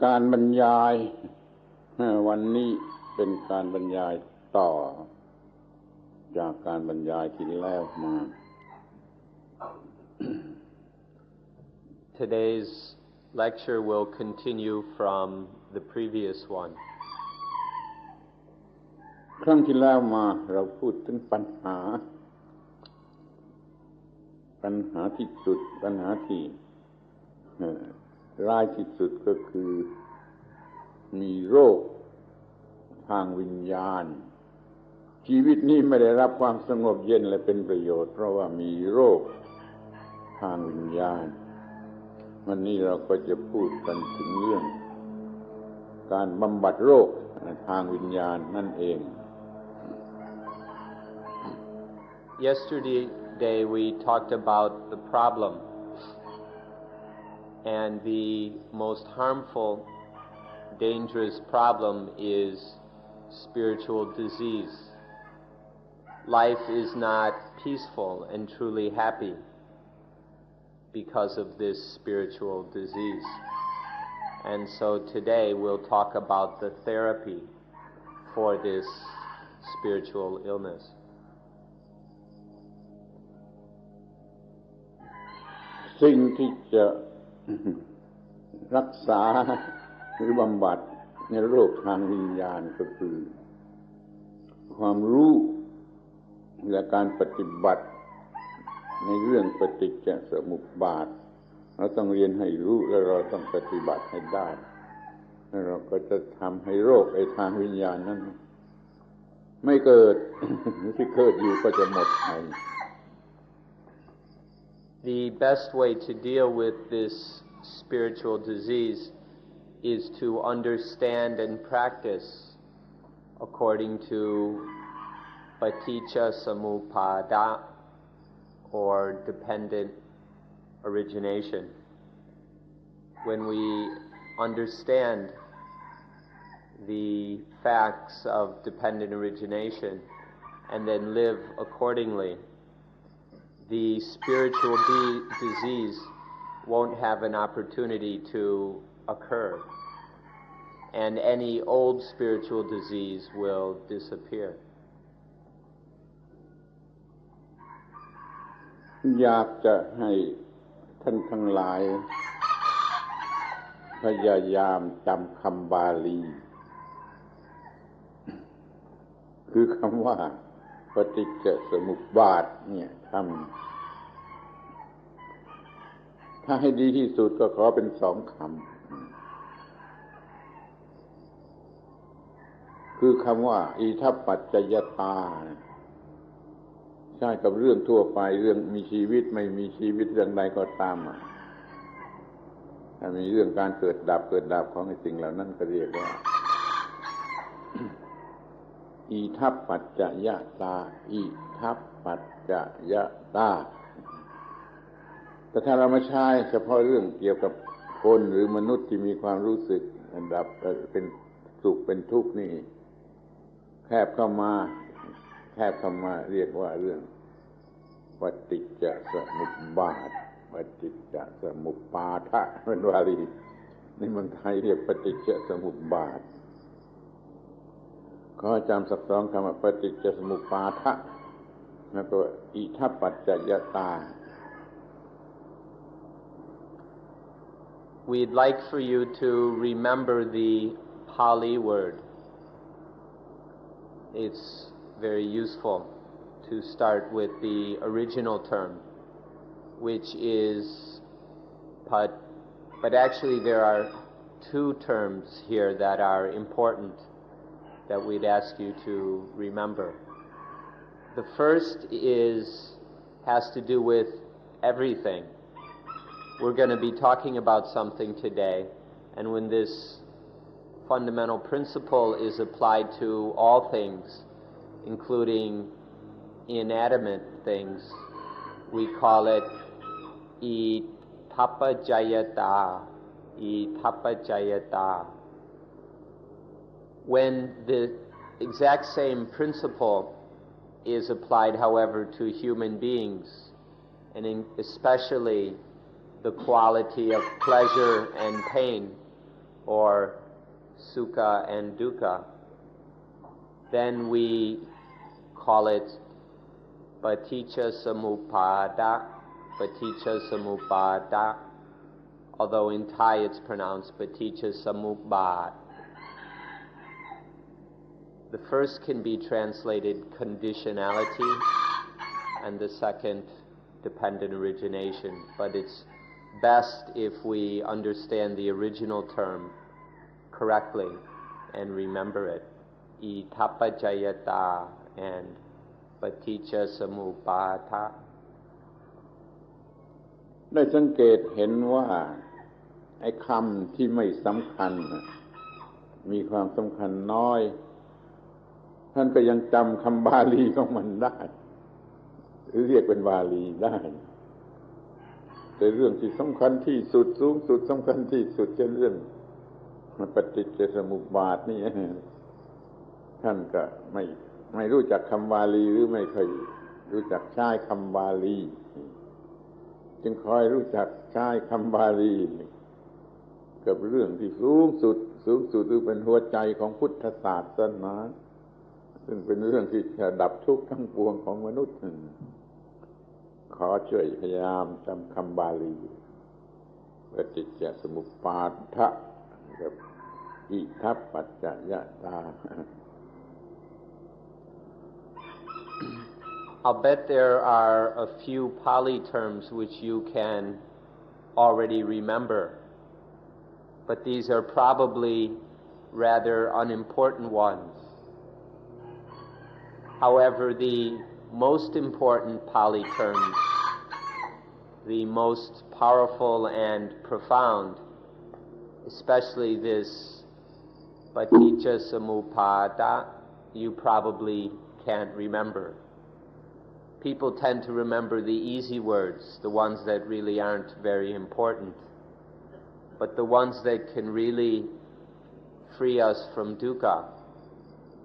การบรรยายวันนี้เป็นการบรรยายต่อจากการบรรยายที่แล้วมา Today's lecture will continue from the previous one. ครั้งที่แล้วมาเราพูดถึงปัญหาที่สุดปัญหาที่ร้ายที่สุดก็คือมีโรคทางวิญญาณชีวิตนี้ไม่ได้รับความสงบเย็นและเป็นประโยชน์เพราะว่ามีโรคทางวิญญาณวันนี้เราก็จะพูดกันถึงเรื่องการบำบัดโรคทางวิญญาณนั่นเอง Yesterday we talked about the problem, and the most harmful, dangerous problem is spiritual disease. Life is not peaceful and truly happy because of this spiritual disease. And so today we'll talk about the therapy for this spiritual illness. สิ่งที่จะรักษาหรือบำบัดในโรคทางวิญญาณก็คือความรู้และการปฏิบัติในเรื่องปฏิจจสมุปบาทเราต้องเรียนให้รู้และเราต้องปฏิบัติให้ได้แล้วเราก็จะทำให้โรคทางวิญญาณนั้นไม่เกิด ที่เกิดอยู่ก็จะหมดไป The best way to deal with this spiritual disease is to understand and practice according to Paticca Samuppada or dependent origination. When we understand the facts of dependent origination and then live accordingly, the spiritual disease won't have an opportunity to occur, and any old spiritual disease will disappear. อยากจะให้ท่านทั้งหลายพยายามจำคำบาลีคือคำว่าปฏิจจสมุปบาทเนี่ยถ้าให้ดีที่สุดก็ขอเป็นสองคำคือคำว่าอิทัปปัจจยตาใช่กับเรื่องทั่วไปเรื่องมีชีวิตไม่มีชีวิตเรื่องใดก็ตามถ้ามีเรื่องการเกิดดับของไอ้สิ่งเหล่านั้นก็เรียกว่าอิทัปปัจจยตาอิทัปปัจจยตาแต่ถ้าเรามาใช้เฉพาะเรื่องเกี่ยวกับคนหรือมนุษย์ที่มีความรู้สึกดับเป็นสุขเป็นทุกข์นี่แคบเข้ามาเรียกว่าเรื่องปฏิจจสมุปบาทปฏิจจสมุปปาทะเป็นวาลีในเมืองไทยเรียกปฏิจจสมุปบาทขอจำสักสองคำว่าปฏิจจสมุปปาทะแล้วก็อิทัปปัจจยตาWe'd like for you to remember the Pali word. It's very useful to start with the original term, which is pat, but actually there are two terms here that are important that we'd ask you to remember. The first has to do with everything. We're going to be talking about something today, and when this fundamental principle is applied to all things, including inanimate things, we call it itappajayata. When the exact same principle is applied, however, to human beings, and especially the quality of pleasure and pain, or sukha and dukkha, then we call it paticca samuppada, paticca samuppada, although in Thai it's pronounced paticca samupbad. The first can be translated conditionality, and the second dependent origination, but it's best if we understand the original term correctly and remember it. Itappajayata and paticca samuppada. ได้สังเกตเห็นว่าไอ้คำที่ไม่สำคัญมีความสำคัญน้อยท่านก็ยังจำคำบาลีของมันได้หรือเรียกเป็นบาลีได้แต่เรื่องที่สำคัญที่สุดสูงสุดสำคัญที่สุดเช่นเรื่องปฏิจจสมุปบาทนี่ท่านก็ไม่รู้จักคำบาลีหรือไม่เคยรู้จักใช้คำบาลีจึงคอยรู้จักใช้คำบาลีกับเรื่องที่สูงสุดหรือเป็นหัวใจของพุทธศาสนาซึ่งเป็นเรื่องที่จะดับทุกข์ทั้งปวงของมนุษย์ขอช่วยพยายามจำคำบาลีปฏิจจสมุปบาทกับอิทัปปัจจยตา I'll bet there are a few Pali terms which you can already remember, but these are probably rather unimportant ones. However, the most important Pali terms, the most powerful and profound, especially this paticca samuppada, you probably can't remember. People tend to remember the easy words, the ones that really aren't very important. But the ones that can really free us from dukkha,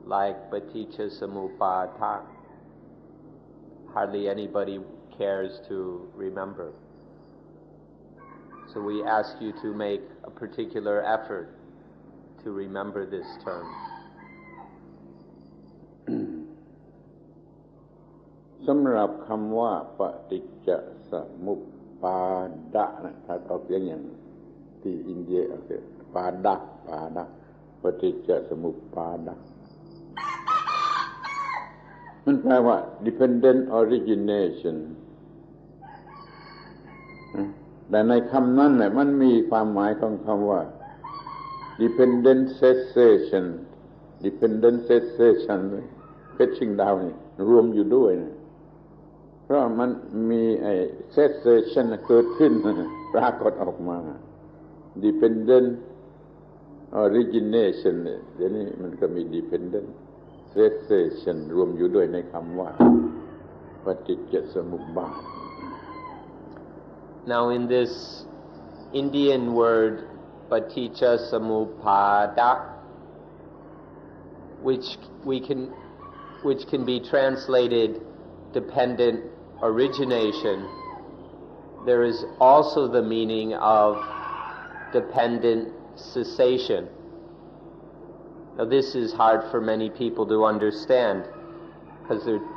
like paticca samuppada, hardly anybody cares to remember. So we ask you to make a particular effort to remember this term. สำหรับคำว่าปฏิจจสมุปบาทนะถ้าออกเสียงอย่างที่อินเดียออกเสียงปาดะปฏิจจสมุปบาทมันแปลว่า dependent origination แต่ในคำนั้นเนี่ยมันมีความหมายของคำว่า dependent cessation fetching down รวมอยู่ด้วยนะเพราะมันมีไอ้ cessation เกิดขึ้นปรากฏออกมา dependent origination เนี่ยเดี๋ยวนี้มันก็มี dependent cessation รวมอยู่ด้วยในคำว่าปฏิจจสมุปบาท Now in this Indian word paticca samuppada, which can be translated dependent origination, there is also the meaning of dependent cessation. Now this is hard for many people to understand because they're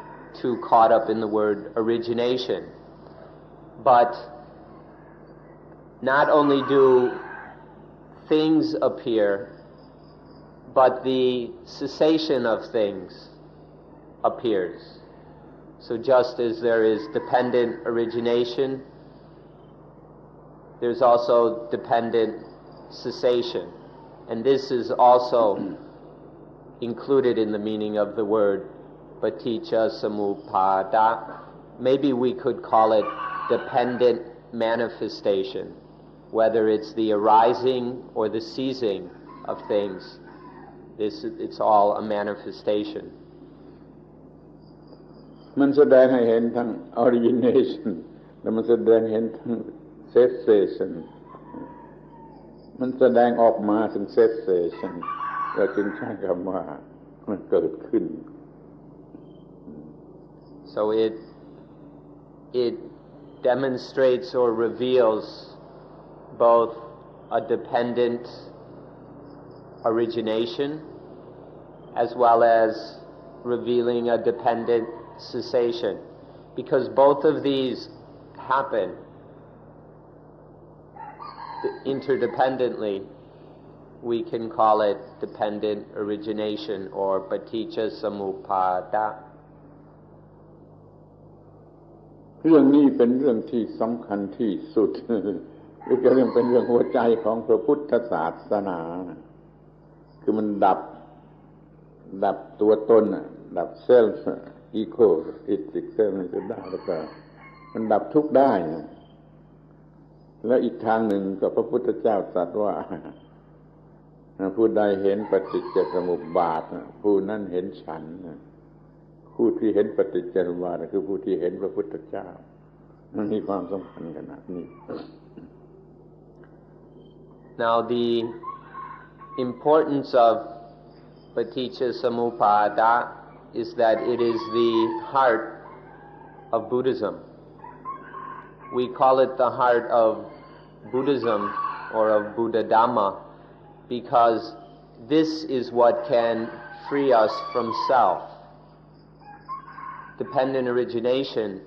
too caught up in the word origination. But not only do things appear, but the cessation of things appears. So just as there is dependent origination, there's also dependent cessation. And this is also included in the meaning of the word paticca samuppada. Maybe we could call it dependent manifestation, whether it's the arising or the ceasing of things. It's all a manifestation. มันแสดงให้เห็นทั้ง origination และมันแสดงเห็นทั้ง cessation มันแสดงออกมาถึง cessation เราจึงใช้คำว่ามันเกิดขึ้น So it demonstrates or reveals both a dependent origination as well as revealing a dependent cessation. Because both of these happen interdependently, we can call it dependent origination or paticca samuppada. เรื่องนี้เป็นเรื่องที่สำคัญที่สุด หรือจะเรื่องเป็นเรื่องหัวใจของพระพุทธศาสนาคือมันดับตัวตนดับเซลฟ์อีโคอิติกเซลฟ์นี่จะได้แล้วก็มันดับทุกข์ได้แล้วอีกทางหนึ่งก็พระพุทธเจ้าตรัสว่าผู้ใดเห็นปฏิจจสมุปบาทผู้นั้นเห็นฉันผู้ที่เห็นปฏิจจสมุปบาทคือผู้ที่เห็นพระพุทธเจ้ามันมีความสำคัญขนาดนี้ Now the importance of paticca samuppada is that it is the heart of Buddhism. We call it the heart of Buddhism or of Buddha Dhamma because this is what can free us from self. Dependent origination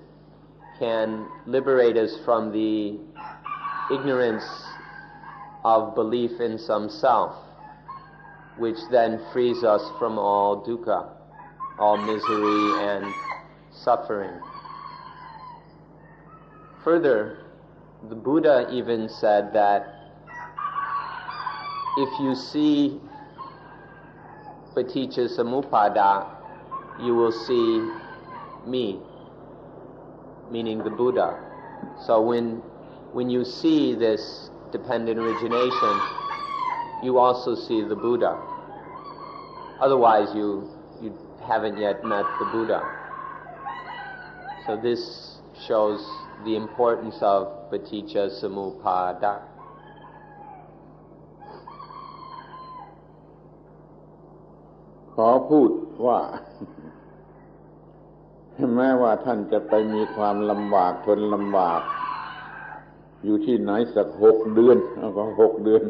can liberate us from the ignorance of belief in some self, which then frees us from all dukkha, all misery and suffering. Further, the Buddha even said that if you see paticca samuppada, you will see me, meaning the Buddha. So when you see this dependent origination, you also see the Buddha. Otherwise, you haven't yet met the Buddha. So this shows the importance of paticca samuppada. ขอพูดว่า แม้ว่าท่านจะไปมีความลำบากทนลำบากอยู่ที่ไหนสัก6 เดือนก็6 เดือน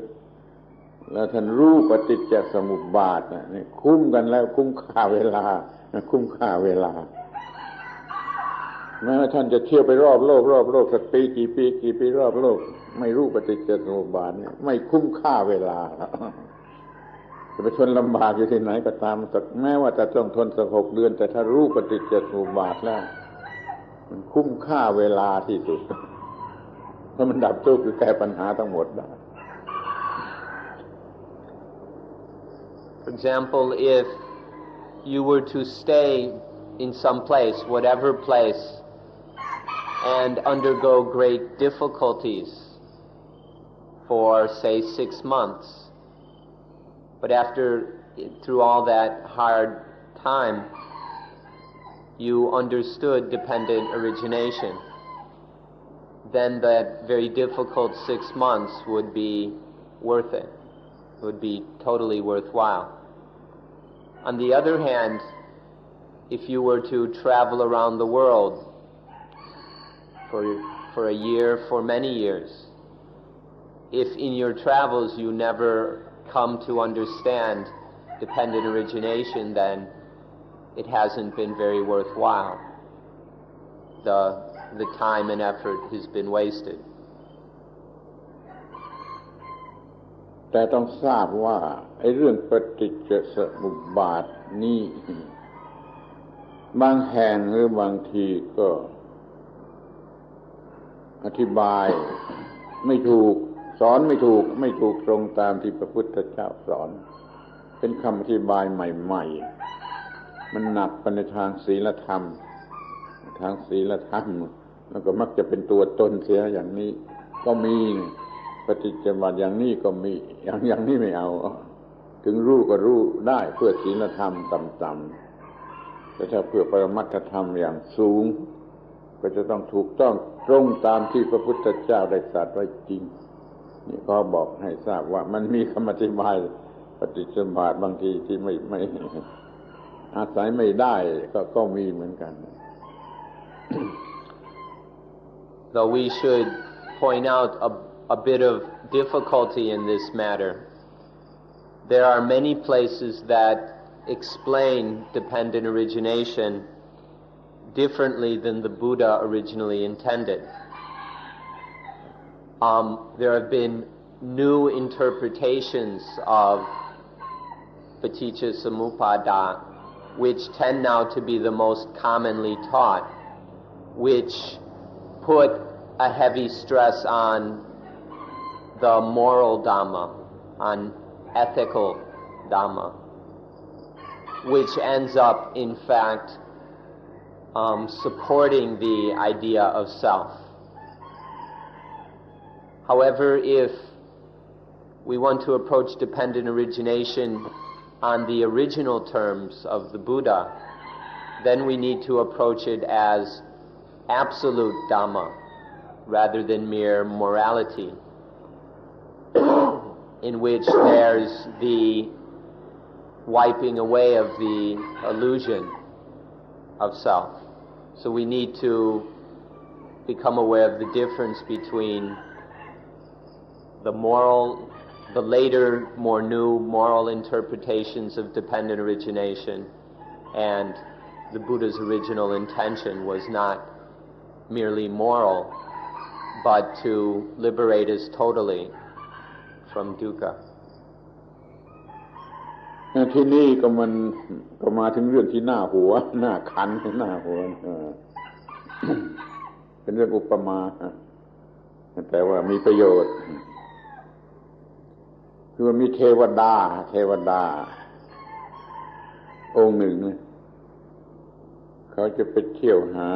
แล้วท่านรู้ปฏิจจสมุปบาทนี่คุ้มกันแล้วคุ้มค่าเวลาแม้ว่าท่านจะเที่ยวไปรอบโลกสักปีกี่ปีรอบโลกไม่รู้ปฏิจจสมุปบาทเนี่ยไม่คุ้มค่าเวลาจะไปทนลำบากอยู่ที่ไหนก็ตามสักแม้ว่าจะต้องทนสัก6 เดือนแต่ถ้ารู้ปฏิจจสมุปบาทแล้วมันคุ้มค่าเวลาที่สุดเพราะมันดับทุกข์คือแก้ปัญหาทั้งหมดได้ For example, if you were to stay in some place, whatever place, and undergo great difficulties for, say, 6 months, but through all that hard time, you understood dependent origination, then that very difficult 6 months would be worth it. It would be totally worthwhile. On the other hand, if you were to travel around the world for a year, for many years, if in your travels you never come to understand dependent origination, then it hasn't been very worthwhile. The time and effort has been wasted. แต่ต้องทราบว่าไอ้เรื่องปฏิจจสมุปบาทนี้บางแห่งหรือบางทีก็อธิบายไม่ถูกสอนไม่ถูกตรงตามที่พระพุทธเจ้าสอนเป็นคำอธิบายใหม่ๆมันหนักไปในทางศีลธรรมแล้วก็มักจะเป็นตัวตนเสียอย่างนี้ก็มีปฏิจจสมุปบาทอย่างนี้ก็มีอย่างนี้ไม่เอาถึงรู้ก็รู้ได้เพื่อศีลธรรมต่ำๆแต่ถ้าเพื่อปรมัตถธรรมอย่างสูงก็จะต้องถูกต้องตรงตามที่พระพุทธเจ้าได้ตรัสไว้จริงนี่ก็บอกให้ทราบว่ามันมีคำอธิบายปฏิจจสมุปบาทบางทีที่ไม่อาศัยไม่ได้ก็มีเหมือนกัน Though we should point out a bit of difficulty in this matter, there are many places that explain dependent origination differently than the Buddha originally intended. There have been new interpretations of Paticca Samuppada, which tend now to be the most commonly taught, which put a heavy stress on the moral Dhamma, on ethical Dhamma, which ends up, in fact, supporting the idea of self. However, if we want to approach dependent origination on the original terms of the Buddha, then we need to approach it as absolute Dhamma rather than mere morality, in which there's the wiping away of the illusion of self. So we need to become aware of the difference between the later, more new moral interpretations of dependent origination, and the Buddha's original intention was not merely moral, but to liberate us totally from dukkha. ที่นี่ก็มาถึงเรื่องที่หน้าหัวหน้าขันหน้าหัวเป็นเรื่องอุปมาแต่ว่ามีประโยชน์คือว่ามีเทวดาองค์หนึ่งเขาจะไปเที่ยวหา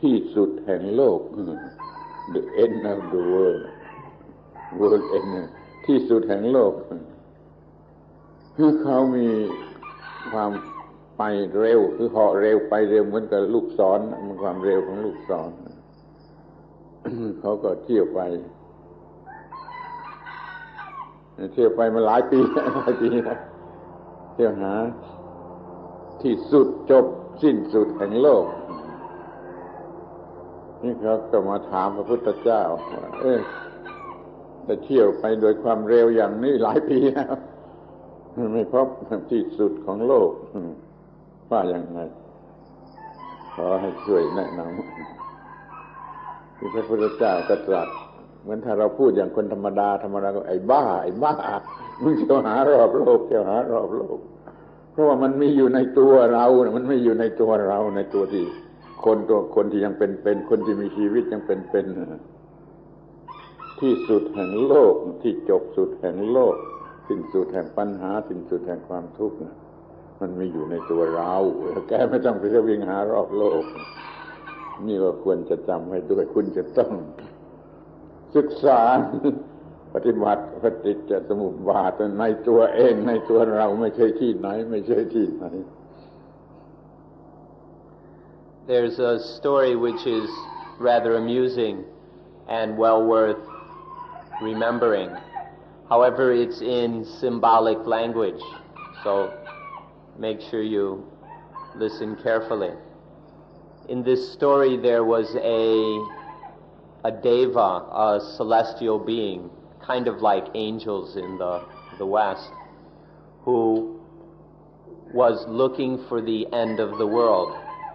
ที่สุดแห่งโลก the end of the world end ที่สุดแห่งโลกเขามีความไปเร็วคือเหาะเร็วไปเร็วเหมือนกับลูกศรมันความเร็วของลูกศร เขาก็เที่ยวไปมาหลายปีแล้วเที่ยวหาที่สุดจบสิ้นสุดแห่งโลกนี่เขาก็มาถามพระพุทธเจ้าว่าได้เที่ยวไปโดยความเร็วอย่างนี้หลายปีแล้วไม่พบที่สุดของโลกว่าอย่างไรขอให้ช่วยแนะนำที่พระพุทธเจ้าก็ตรัสเหมือนถ้าเราพูดอย่างคนธรรมดาก็ไอ้บ้ามึงเที่ยวหารอบโลกเพราะว่ามันมีอยู่ในตัวเรามันไม่อยู่ในตัวเราในตัวที่คนที่ยังเป็นคนที่มีชีวิตยังเป็นที่สุดแห่งโลกที่จบสุดแห่งโลกสิ้นสุดแห่งปัญหาสิ้นสุดแห่งความทุกข์มันมีอยู่ในตัวเราแกไม่ต้องไปวิ่งหารอบโลกนี่ก็ควรจะจำไว้ด้วยคุณจะต้องศึกษาปฏิบัติปฏิจจสมุปบาทในตัวเองในตัวเราไม่ใช่ที่ไหน There's a story which is rather amusing and well worth remembering. However, it's in symbolic language, so make sure you listen carefully. In this story, there was a deva, a celestial being, kind of like angels in the West, who was looking for the end of the world,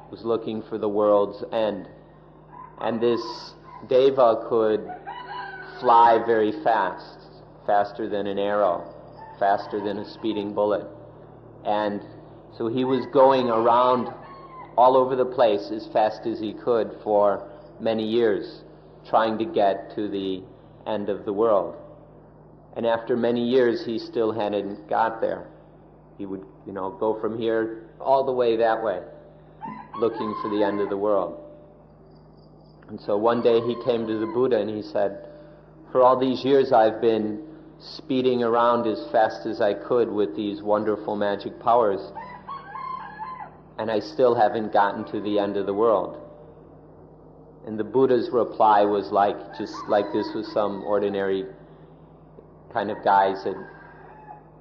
was looking for the world's end. And this deva could fly very fast, faster than an arrow, faster than a speeding bullet. And so he was going around all over the place as fast as he could for many years, trying to get to the end of the world. And after many years, he still hadn't got there. He would, go from here all the way that way, looking for the end of the world. And so one day he came to the Buddha and he said, for all these years I've been speeding around as fast as I could with these wonderful magic powers, and I still haven't gotten to the end of the world. And the Buddha's reply was just like this was some ordinary kind of guy. He said,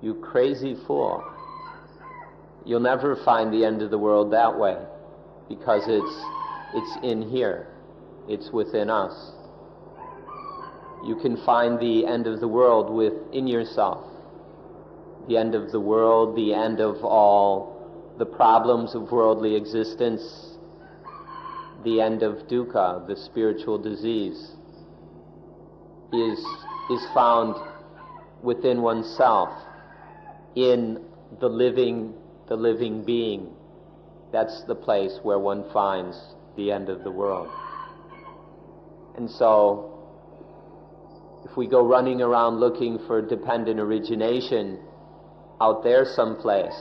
"You crazy fool. You'll never find the end of the world that way, because it's in here. It's within us. You can find the end of the world within yourself, the end of the world, the end of all the problems of worldly existence, the end of dukkha, the spiritual disease, is found within oneself, in the living being. That's the place where one finds the end of the world. And so, if we go running around looking for dependent origination out there someplace,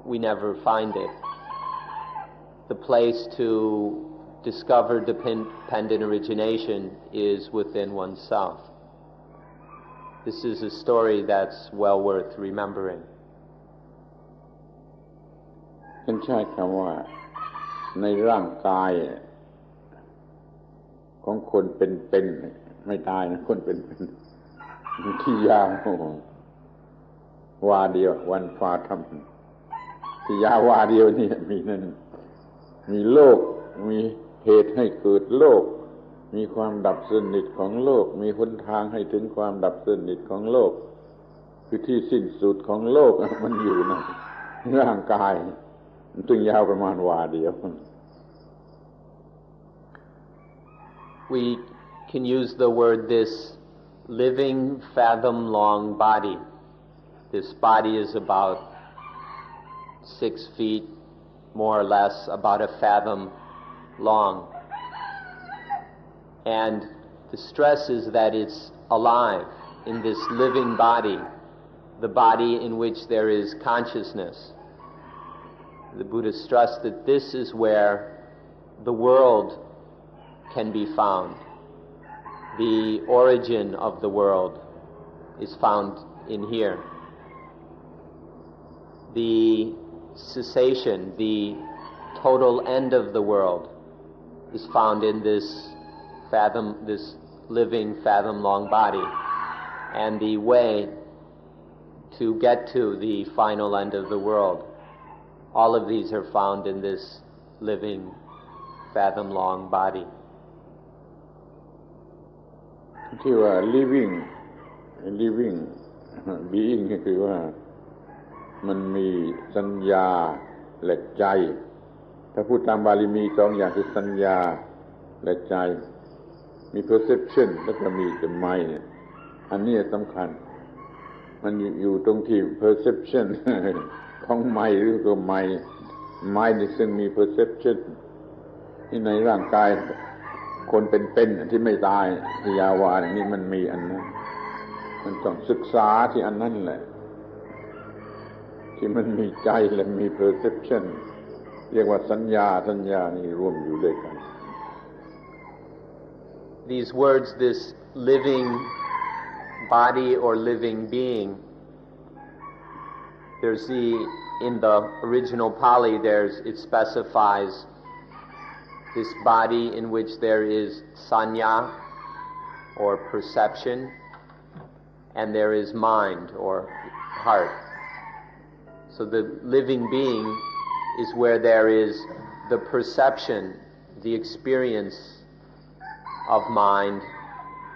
we never find it. The place to discover dependent origination is within oneself. This is a story that's well worth remembering. ฉันใช้คำว่าในร่างกายของคนเป็นไม่ตายนะคนเป็นที่ยาววาเดียววันฟ้าทำที่ยาววาเดียวนี่มีนั่นมีโลกมีเหตุให้เกิดโลกมีความดับสนิทของโลกมีหนทางให้ถึงความดับสนิทของโลกคือที่สิ้นสุดของโลกมันอยู่ในร่างกายมันถึงยาวประมาณวาเดียว We can use the word this living fathom long body. This body is about 6 feet, more or less, about a fathom long. And the stress is that it's alive in this living body, the body in which there is consciousness. The Buddha stressed that this is where the world can be found. The origin of the world is found in here. The cessation, the total end of the world is found in this living fathom-long body. And the way to get to the final end of the world, all of these are found in this living fathom-long body. ที่ว่า living being ก็คือว่ามันมีสัญญาและใจถ้าพูดตามบาลีมีสองอย่างคือสัญญาและใจมี perception แล้วก็มี the mind อันนี้สำคัญมันอยู่ตรงที่ perception ของ mind หรือตัว mind ซึ่งมี perception ที่ในร่างกายคนเป็นที่ไม่ตายที่ยาวาอย่างนี้มันมีอันนั้นมันต้องศึกษาที่อันนั้นแหละที่มันมีใจและมี perception เรียกว่าสัญญานี่รวมอยู่ด้วยกัน These words, this living body or living being, in the original Pali it specifies this body in which there is sanya or perception and there is mind or heart. So the living being is where there is the perception, the experience of mind,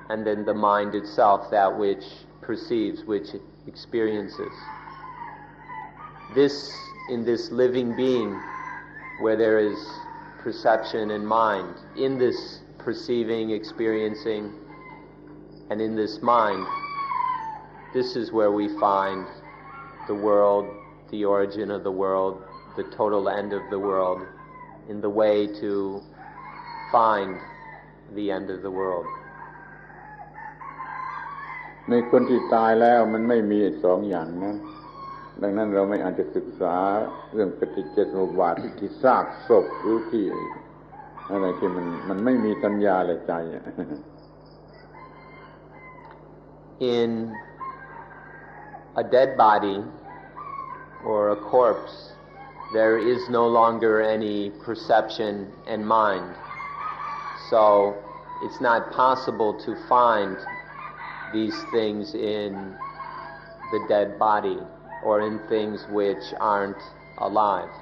and then the mind itself, that which perceives, which experiences. In this living being, where there is perception and mind, in this perceiving, experiencing, and in this mind, this is where we find the world, the origin of the world, the total end of the world, in the way to find the end of the world. ในคนที่ตายแล้วมันไม่มีสองอย่างนั้นดังนั้นเราไม่อาจจะศึกษาเรื่องปฏิจจสมุปบาทที่ซากศพหรือที่อะไรที่มันไม่มีสัญญาและใจ In a dead body or a corpse, there is no longer any perception and mind. So it's not possible to find these things in the dead body or in things which aren't alive.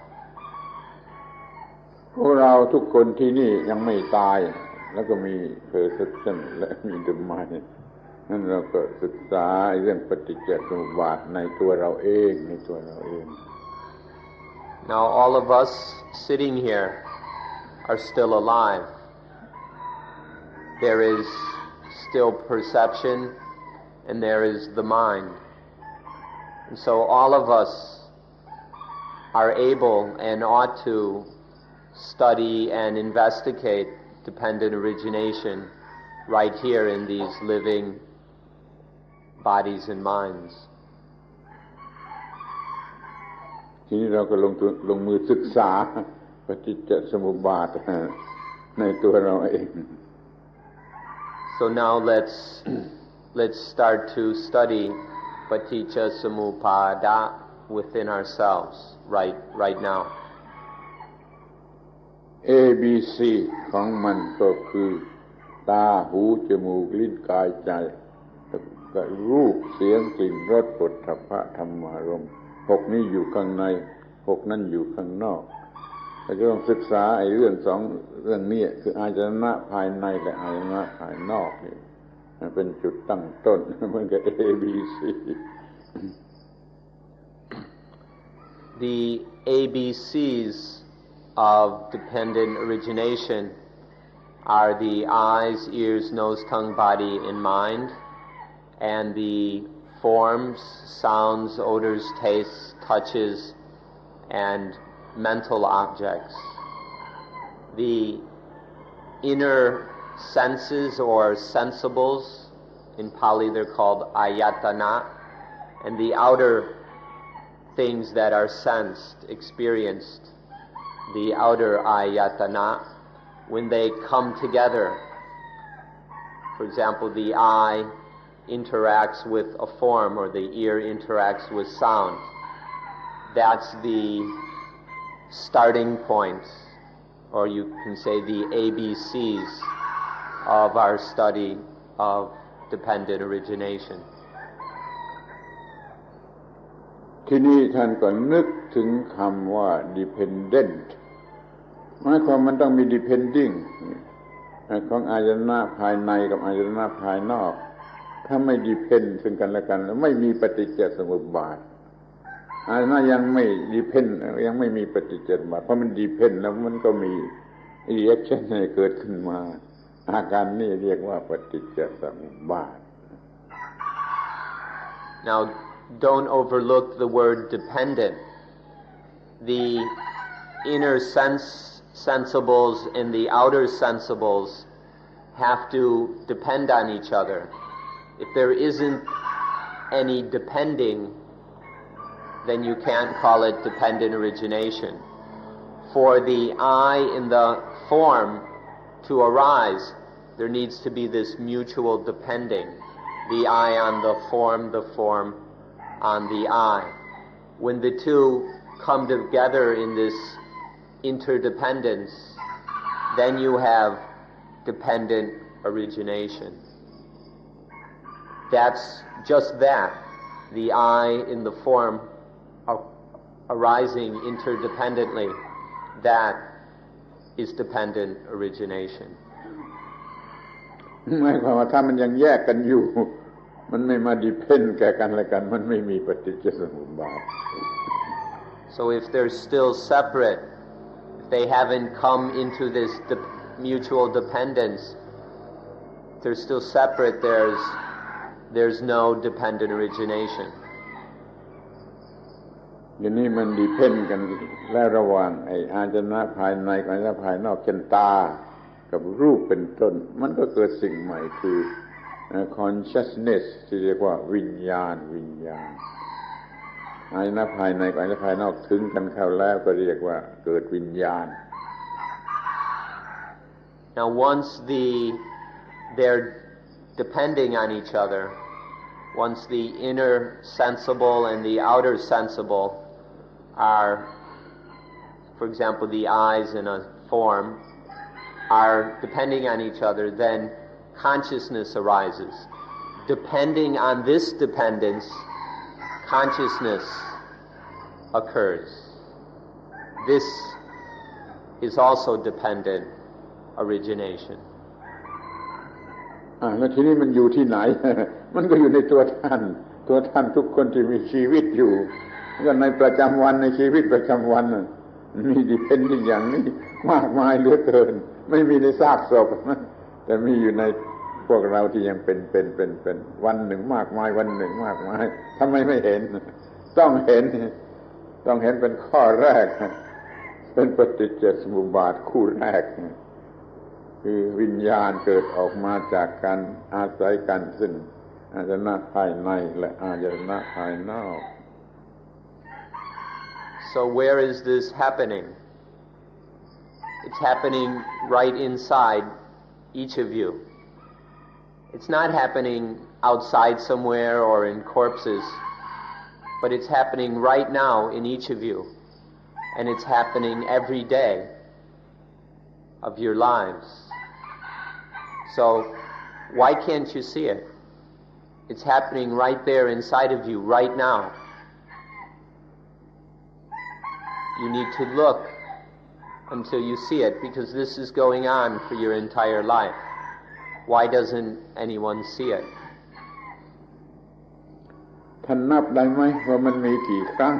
พวกเราทุกคนที่นี่ยังไม่ตายแล้วก็มี perception และมี the mind นั้นเราก็ศึกษาเรื่องปฏิจจสมุปบาทในตัวเราเองในตัวเราเอง Now all of us sitting here are still alive. There is still perception and there is the mind. And so all of us are able and ought to study and investigate dependent origination right here in these living bodies and minds. ทีนี้เราก็ลงมือศึกษาปฏิจจสมุปบาทในตัวเราเอง So now let's start to study paticca samuppada within ourselves right now. ABC ของมันก็คือตาหูจมูกลิ้นกายใจก็รูปเสียงกลิ่นรสโผฏฐัพพะธรรมารมณ์6นี้อยู่ข้างใน6นั้นอยู่ข้างนอกเราจะต้องศึกษาไอ้เรื่อง2เรื่องนี้คืออายตนะภายในและอายตนะภายนอกนี่เป็นจุดตั้งต้นเหมือนกับ ABC The ABCs of dependent origination are the eyes, ears, nose, tongue, body, and mind, and the forms, sounds, odors, tastes, touches, and mental objects. The inner senses or sensibles, in Pali they're called ayatana, and the outer things that are sensed, experienced, the outer ayatana, when they come together. For example, the eye interacts with a form or the ear interacts with sound. That's the starting point, or you can say the ABCs of our study of dependent origination. ที่นี่ท่านก็นึกถึงคำว่า dependent หมายความมันต้องมี depending ของอายตนะภายในกับอายตนะภายนอกถ้าไม่ depend ซึ่งกันและกันแล้วไม่มีปฏิจจสมุปบาทอายตนะยังไม่ depend ยังไม่มีปฏิจจสมุปบาทเพราะมัน depend แล้วมันก็มี reaction ให้เกิดขึ้นมาอาการนี้เรียกว่าปฏิจจสมุปบาท Now don't overlook the word dependent. The inner sensibles and the outer sensibles have to depend on each other. If there isn't any depending, then you can't call it dependent origination. For the I in the form to arise, there needs to be this mutual depending. The I on the form on the I. When the two come together in this interdependence, then you have dependent origination. That's just that, the I in the form arising interdependently, that is dependent origination. หมายความว่าถ้ามันยังแยกกันอยู่มันไม่มาดิเพนแก่กันและกันมันไม่มีปฏิจจสมุปบาท So if they're still separate, if they haven't come into this mutual dependence, if they're still separate, there's no dependent origination. อย่างนี้มันดิเพนกันแล้วระหว่างไอ้อายตนะภายในกับอายตนะภายนอกเช่นตากับรูปเป็นต้นมันก็เกิดสิ่งใหม่คือ consciousness ที่เรียกว่าวิญญาณอายตนะภายในกับอายตนะภายนอกถึงกันเข้าแล้วก็เรียกว่าเกิดวิญญาณ Now once they're depending on each other, once the inner sensible and the outer sensible are, for example, the eyes in a form are depending on each other, then consciousness arises. Depending on this dependence, consciousness occurs. This is also dependent origination. แล้วทีนี้มันอยู่ที่ไหน มันก็อยู่ในตัวท่านทุกคนที่มีชีวิตอยู่ก็ในประจำวันในชีวิตประจำวันมีดิเพนดิ้งอย่างนี้มากมายเหลือเกินไม่มีในซากศพแต่มีอยู่ในพวกเราที่ยังเป็นวันหนึ่งมากมายวันหนึ่งมากมายทำไมไม่เห็นต้องเห็นเป็นข้อแรกเป็นปฏิจจสมุปบาทคู่แรกคือวิญญาณเกิดออกมาจากการอาศัยกันซึ่งอายตนะภายในและอายตนะภายนอก So where is this happening? It's happening right inside each of you. It's not happening outside somewhere or in corpses, but it's happening right now in each of you. And it's happening every day of your lives. So why can't you see it? It's happening right there inside of you right now. You need to look until you see it, because this is going on for your entire life. Why doesn't anyone see it? ท่านนับได้ไหมว่ามันมีกี่ครั้ง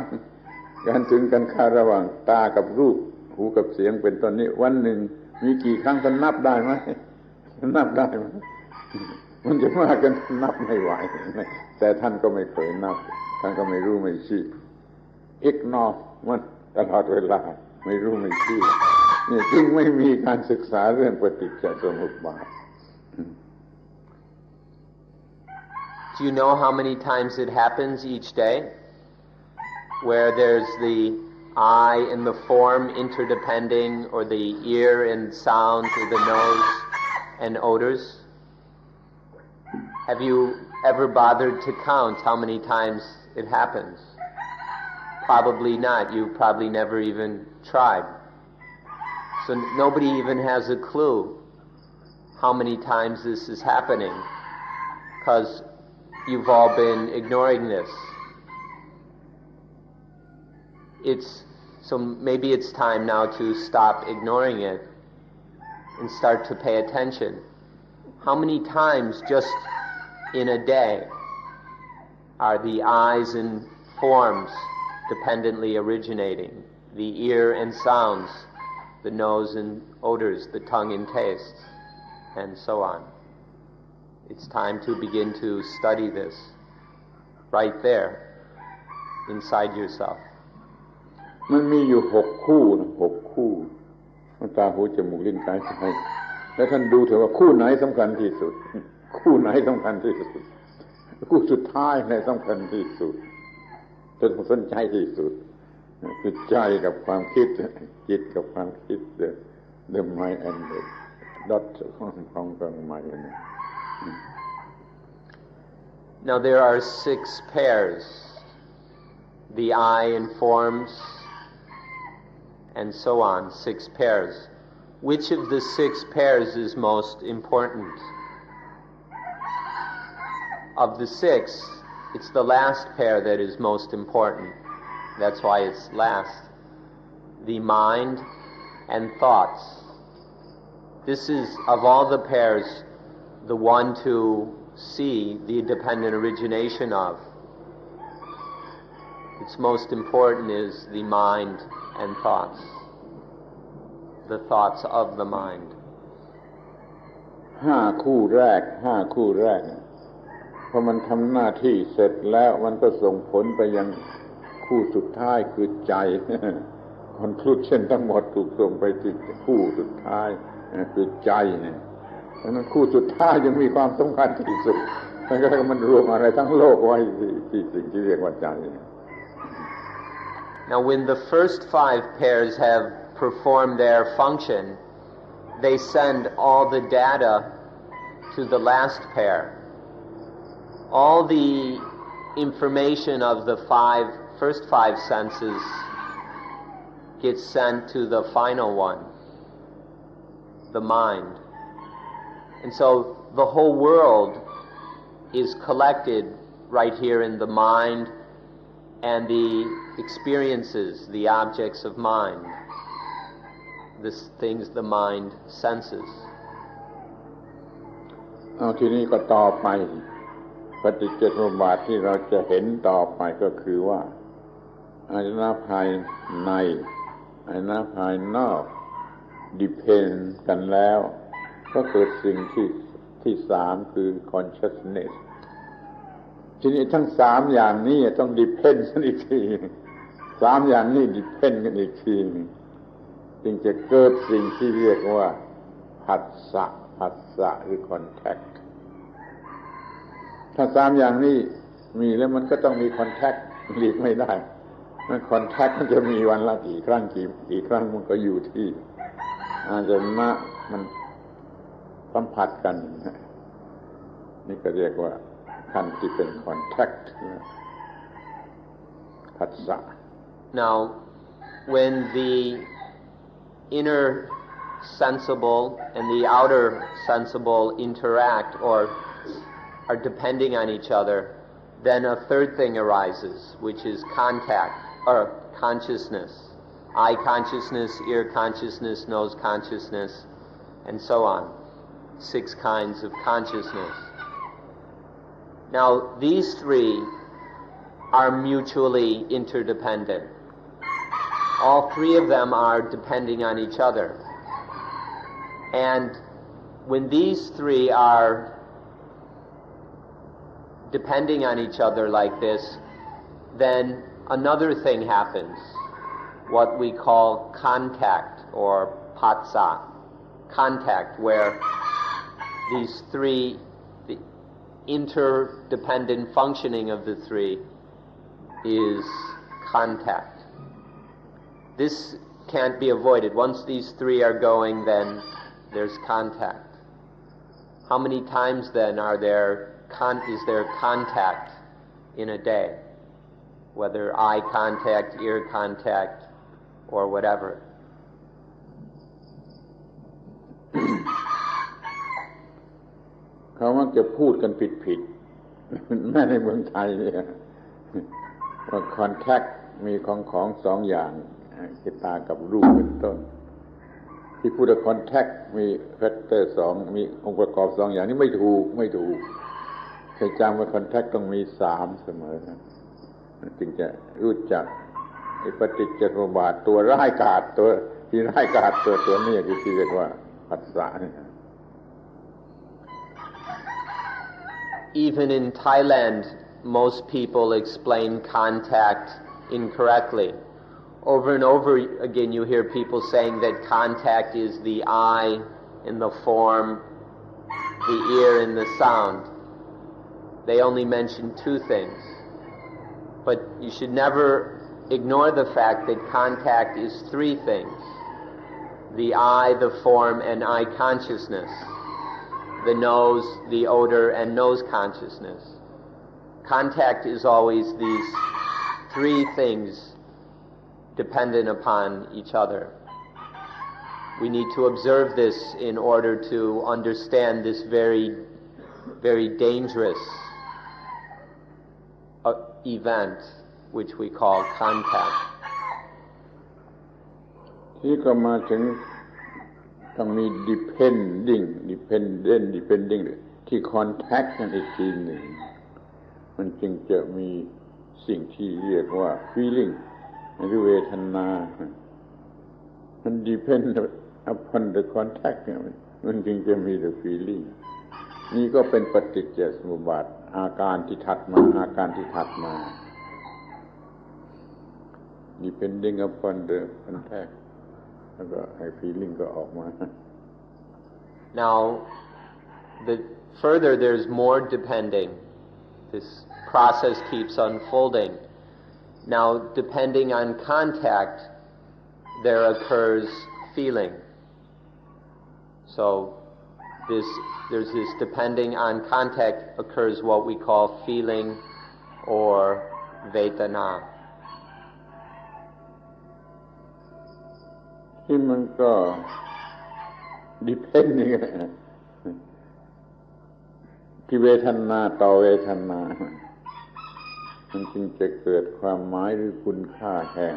การถึงกันค่าระหว่างตากับรูปหูกับเสียงเป็นต้นนี้วันหนึ่งมีกี่ครั้งท่านนับได้ไหมนับได้ไหมมันจะมากกันนับไม่ไหวแต่ท่านก็ไม่เคยนับท่านก็ไม่รู้ไม่ชี้อิกนอมันตลอดเวลาไม่รู้ไม่ชี้นี่จึงไม่มีการศึกษาเรื่องปฏิจจสมุปบาท Do you know how many times it happens each day? Where there's the eye and the form interdepending, or the ear and sound, or the nose and odors? Have you ever bothered to count how many times it happens? Probably not. You probably never even tried. So nobody even has a clue how many times this is happening, because you've all been ignoring this. So maybe it's time now to stop ignoring it and start to pay attention. How many times just in a day are the eyes and forms dependently originating, the ear and sounds, the nose and odors, the tongue and tastes, and so on? It's time to begin to study this right there inside yourself. มันมีอยู่6 คู่6 คู่ตาหูจมูกลิ้นกายใจแล้วท่านดูเถอะว่าคู่ไหนสำคัญที่สุดคู่ไหนสำคัญที่สุดคู่สุดท้ายไหนสำคัญที่สุดต้องสนใจที่สุดคือใจกับความคิดจิตกับความคิด the mind and the dot ของกลางหมายนะ Now there are 6 pairs, the eye and forms, and so on, 6 pairs. Which of the 6 pairs is most important? Of the 6, it's the last pair that is most important. That's why it's last. The mind and thoughts. This is, of all the pairs, the one to see the dependent origination of. Its most important is the mind and thoughts, the thoughts of the mind. 5 คู่แรกพอมันทำหน้าที่เสร็จแล้วมันก็ส่งผลไปยังคู่สุดท้ายคือใจ conclusion ทั้งหมดถูกส่งไปที่คู่สุดท้ายคือใจดังนั้นคู่สุดท้ายยังมีความสำคัญที่สุดมันรวมอะไรทั้งโลกไว้ที่สิ่งที่เรียกว่าใจ Now when the first 5 pairs have performed their function, they send all the data to the last pair. All the information of the first 5 senses gets sent to the final one, the mind. And so the whole world is collected right here in the mind and the experiences, the objects of mind, the things the mind senses. ทีนี้ก็ต่อไป ปฏิจจสมุปบาทที่เราจะเห็นต่อไปก็คือว่าอายตนะภายในอายตนะภายนอกdepend กันแล้วก็เกิดสิ่งที่สามคือ consciousness ทีนี้ทั้งสามอย่างนี้ต้อง depend กันอีกทีสามอย่างนี้ depend กันอีกทีจึงจะเกิดสิ่งที่เรียกว่าผัสสะหรือ contact ถ้าสามอย่างนี้มีแล้วมันก็ต้องมี contact หลีกไม่ได้มัน contact มันจะมีวันละกี่ครั้งกี่ครั้งมันก็อยู่ที่อาจจะมันสัมผัสกันนี่ก็เรียกว่าขั้นที่เป็น contact ผัสสะ Now when the inner sensible and the outer sensible interact or are depending on each other, then a third thing arises, which is contact or consciousness. Eye consciousness, ear consciousness, nose consciousness, and so on. 6 kinds of consciousness. Now, these three are mutually interdependent. All three of them are depending on each other. And when these three are depending on each other like this, then another thing happens, what we call contact or patsa, contact, where these three, the interdependent functioning of the three is contact. This can't be avoided. Once these three are going, then there's contact. How many times then is there contact in a day? Whether eye contact, ear contact, or whatever. เขามักจะพูดกันผิดแม้ในเมืองไทยเนี่ยว่า contact มีของสองอย่างคือตากับรูปเป็นต้นที่พูดว่า contact มี factor 2มีองค์ประกอบ2อย่างนี้ไม่ถูกให้จำว่า contact ต้องมี3เสมอจึงจะรู้จักปฏิจจสมุปบาทตัวร้ายกาจตัวที่ร้ายกาจตัวนี้ที่เรียกว่าผัสสะนี่ Even in Thailand, most people explain contact incorrectly. Over and over again you hear people saying that contact is the eye in the form, the ear in the sound. They only mention 2 things. But you should never ignore the fact that contact is 3 things. The eye, the form, and eye consciousness. The nose, the odor, and nose consciousness. Contact is always these 3 things dependent upon each other. We need to observe this in order to understand this very, very dangerous event which we call contact. ที่ก็มาถึงต้องมี depending ที่ contact กันอีกทีหนึ่งมันจึงจะมีสิ่งที่เรียกว่า feeling หรือเวทนามัน depend upon the contact มันจึงจะมี the feeling นี่ก็เป็นปฏิจจสมุปบาทอาการที่ถัดมา depending upon the contact แล้วก็ไอ้ feeling ก็ออกมา Now further there's more depending. This process keeps unfolding. Now depending on contact there occurs feeling. So there's this depending on contact occurs what we call feeling or vedana. ที่มันก็ depend นี่ที่เวทนาต่อเวทนามันจึงจะเกิดความหมายหรือคุณค่าแห่ง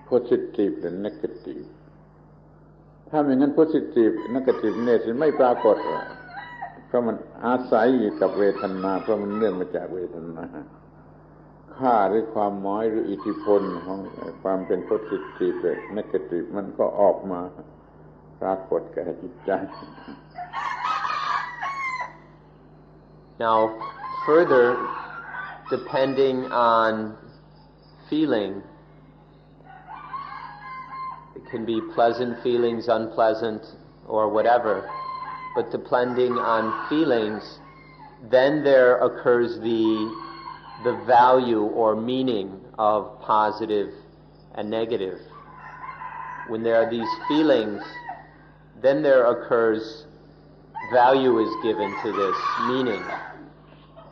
positive และ negative ถ้าไม่งั้น positive negative เนี่ยไม่ปรากฏ เพราะมันอาศัยอยู่กับเวทนาเพราะมันเนื่องมาจากเวทนาค่าหรือความหมายหรืออิทธิพลของความเป็น positive และ negative มันก็ออกมาปรากฏแก่จิตใจ Now, further, depending on feeling, it can be pleasant feelings, unpleasant, or whatever, but depending on feelings, then there occurs the value or meaning of positive and negative. When there are these feelings, then there occurs value is given to this meaning.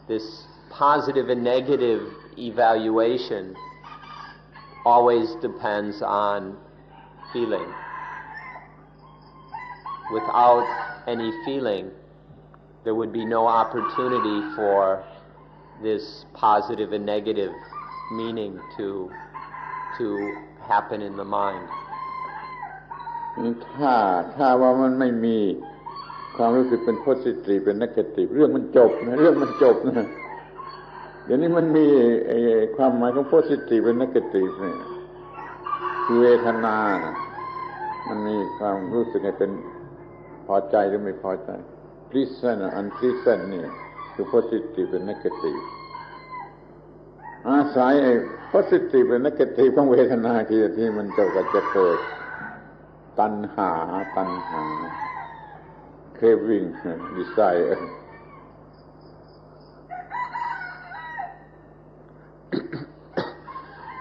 This positive and negative evaluation always depends on feeling. Without any feeling, there would be no opportunity for this positive and negative meaning to happen in the mind. ถ้าว่ามันไม่มีความรู้สึกเป็น positive เป็น negative เรื่องมันจบนะเดี๋ยวนี้มันมีความหมายของ positive เป็น negative เนี่ยคือเวทนามันมีความรู้สึกให้เป็นพอใจหรือไม่พอใจ pleasant หรือ unpleasant นี่คือ positive เป็น negative อาศัยpositive เป็น negative ของเวทนาที่มันจะเกิดตัณหา craving desire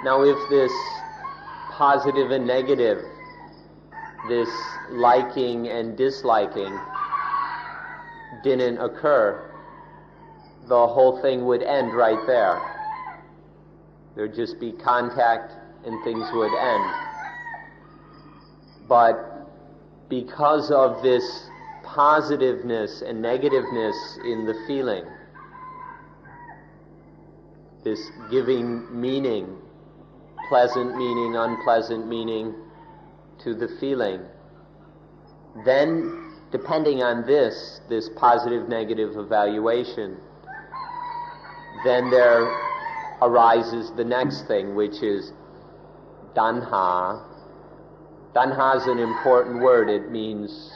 Now, if this positive and negative, this liking and disliking didn't occur, the whole thing would end right there. There'd just be contact and things would end. But because of this positiveness and negativeness in the feeling, this giving meaning, pleasant meaning, unpleasant meaning to the feeling, then depending on this positive negative evaluation, then there arises the next thing, which is tanha. Tanha is an important word. It means